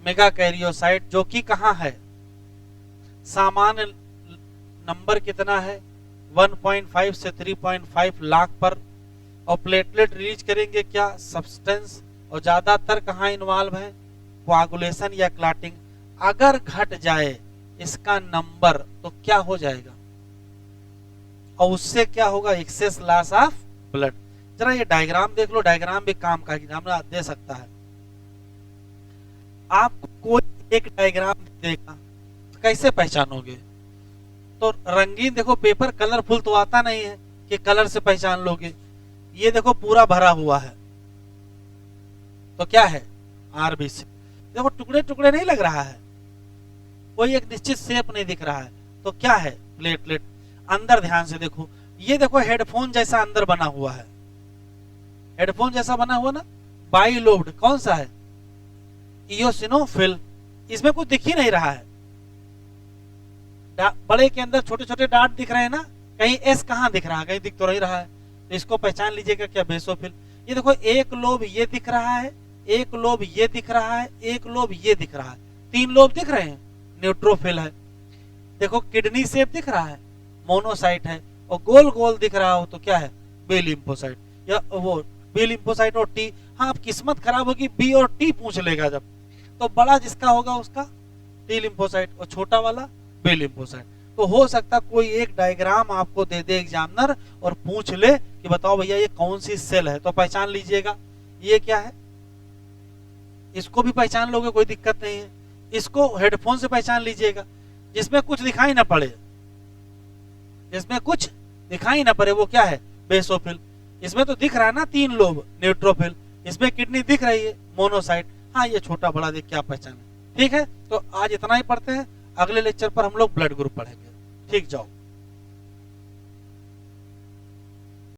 Speaker 1: मेगाकैरियोसाइट, जो कि कहां है? सामान्य नंबर कितना है? 1.5 से 3.5 लाख पर। और प्लेटलेट रिलीज करेंगे क्या? सब्सटेंस। और ज्यादातर कहां इन्वॉल्व है? कोआगुलेशन या क्लॉटिंग। अगर घट जाए इसका नंबर तो क्या हो जाएगा? और उससे क्या होगा? Excess loss of blood. जरा ये डायग्राम देख लो, डायग्राम भी काम का एग्जाम दे सकता है। आपको कोई एक डायग्राम देगा तो कैसे पहचानोगे? तो रंगीन देखो, पेपर कलरफुल तो आता नहीं है कि कलर से पहचान लोगे। ये देखो पूरा भरा हुआ है, तो क्या है? आरबीसी। देखो टुकड़े टुकड़े नहीं लग रहा है, कोई एक निश्चित शेप नहीं दिख रहा है, तो क्या है? प्लेटलेट। अंदर ध्यान से देखो, ये देखो हेडफोन जैसा अंदर बना हुआ है, हेडफोन जैसा बना हुआ ना, बाइलोब्ड। कौन सा है? इओसिनोफिल। इसमें कुछ दिख ही नहीं रहा है, बड़े के अंदर छोटे छोटे डाट दिख रहे हैं ना, कहीं एस कहां दिख रहा है? कहीं दिख तो नहीं रहा है, तो इसको पहचान लीजिएगा क्या? बेसोफिल। ये देखो एक लोब ये दिख रहा है, एक लोब ये दिख रहा है, एक लोब ये दिख रहा है, 3 लोब दिख रहे हैं, न्यूट्रोफिल है। देखो किडनी शेप दिख रहा है, मोनोसाइट है। और गोल गोल दिख रहा हो तो क्या है, बी लिम्फोसाइट, या वो बी लिम्फोसाइट और टी। हाँ, अब किस्मत खराब होगी बी और टी पूछ लेगा जब, तो बड़ा जिसका होगा उसका टी लिम्फोसाइट और छोटा वाला बी लिम्फोसाइट। तो हो सकता कोई एक डायग्राम आपको दे दे एग्जामिनर और पूछ ले कि बताओ भैया ये कौन सी सेल है, तो पहचान लीजिएगा ये क्या है। इसको भी पहचान लोगे, कोई दिक्कत नहीं है। इसको हेडफोन से पहचान लीजिएगा, जिसमें कुछ दिखाई ना पड़े, जिसमें कुछ दिखाई ना पड़े वो क्या है, बेसोफिल। इसमें तो दिख रहा है ना 3 लोब, न्यूट्रोफिल। इसमें किडनी दिख रही है, मोनोसाइट। हाँ, ये छोटा बड़ा देख के आप पहचाने। ठीक है, तो आज इतना ही पढ़ते हैं, अगले लेक्चर पर हम लोग ब्लड ग्रुप पढ़ेंगे। ठीक, जाओ।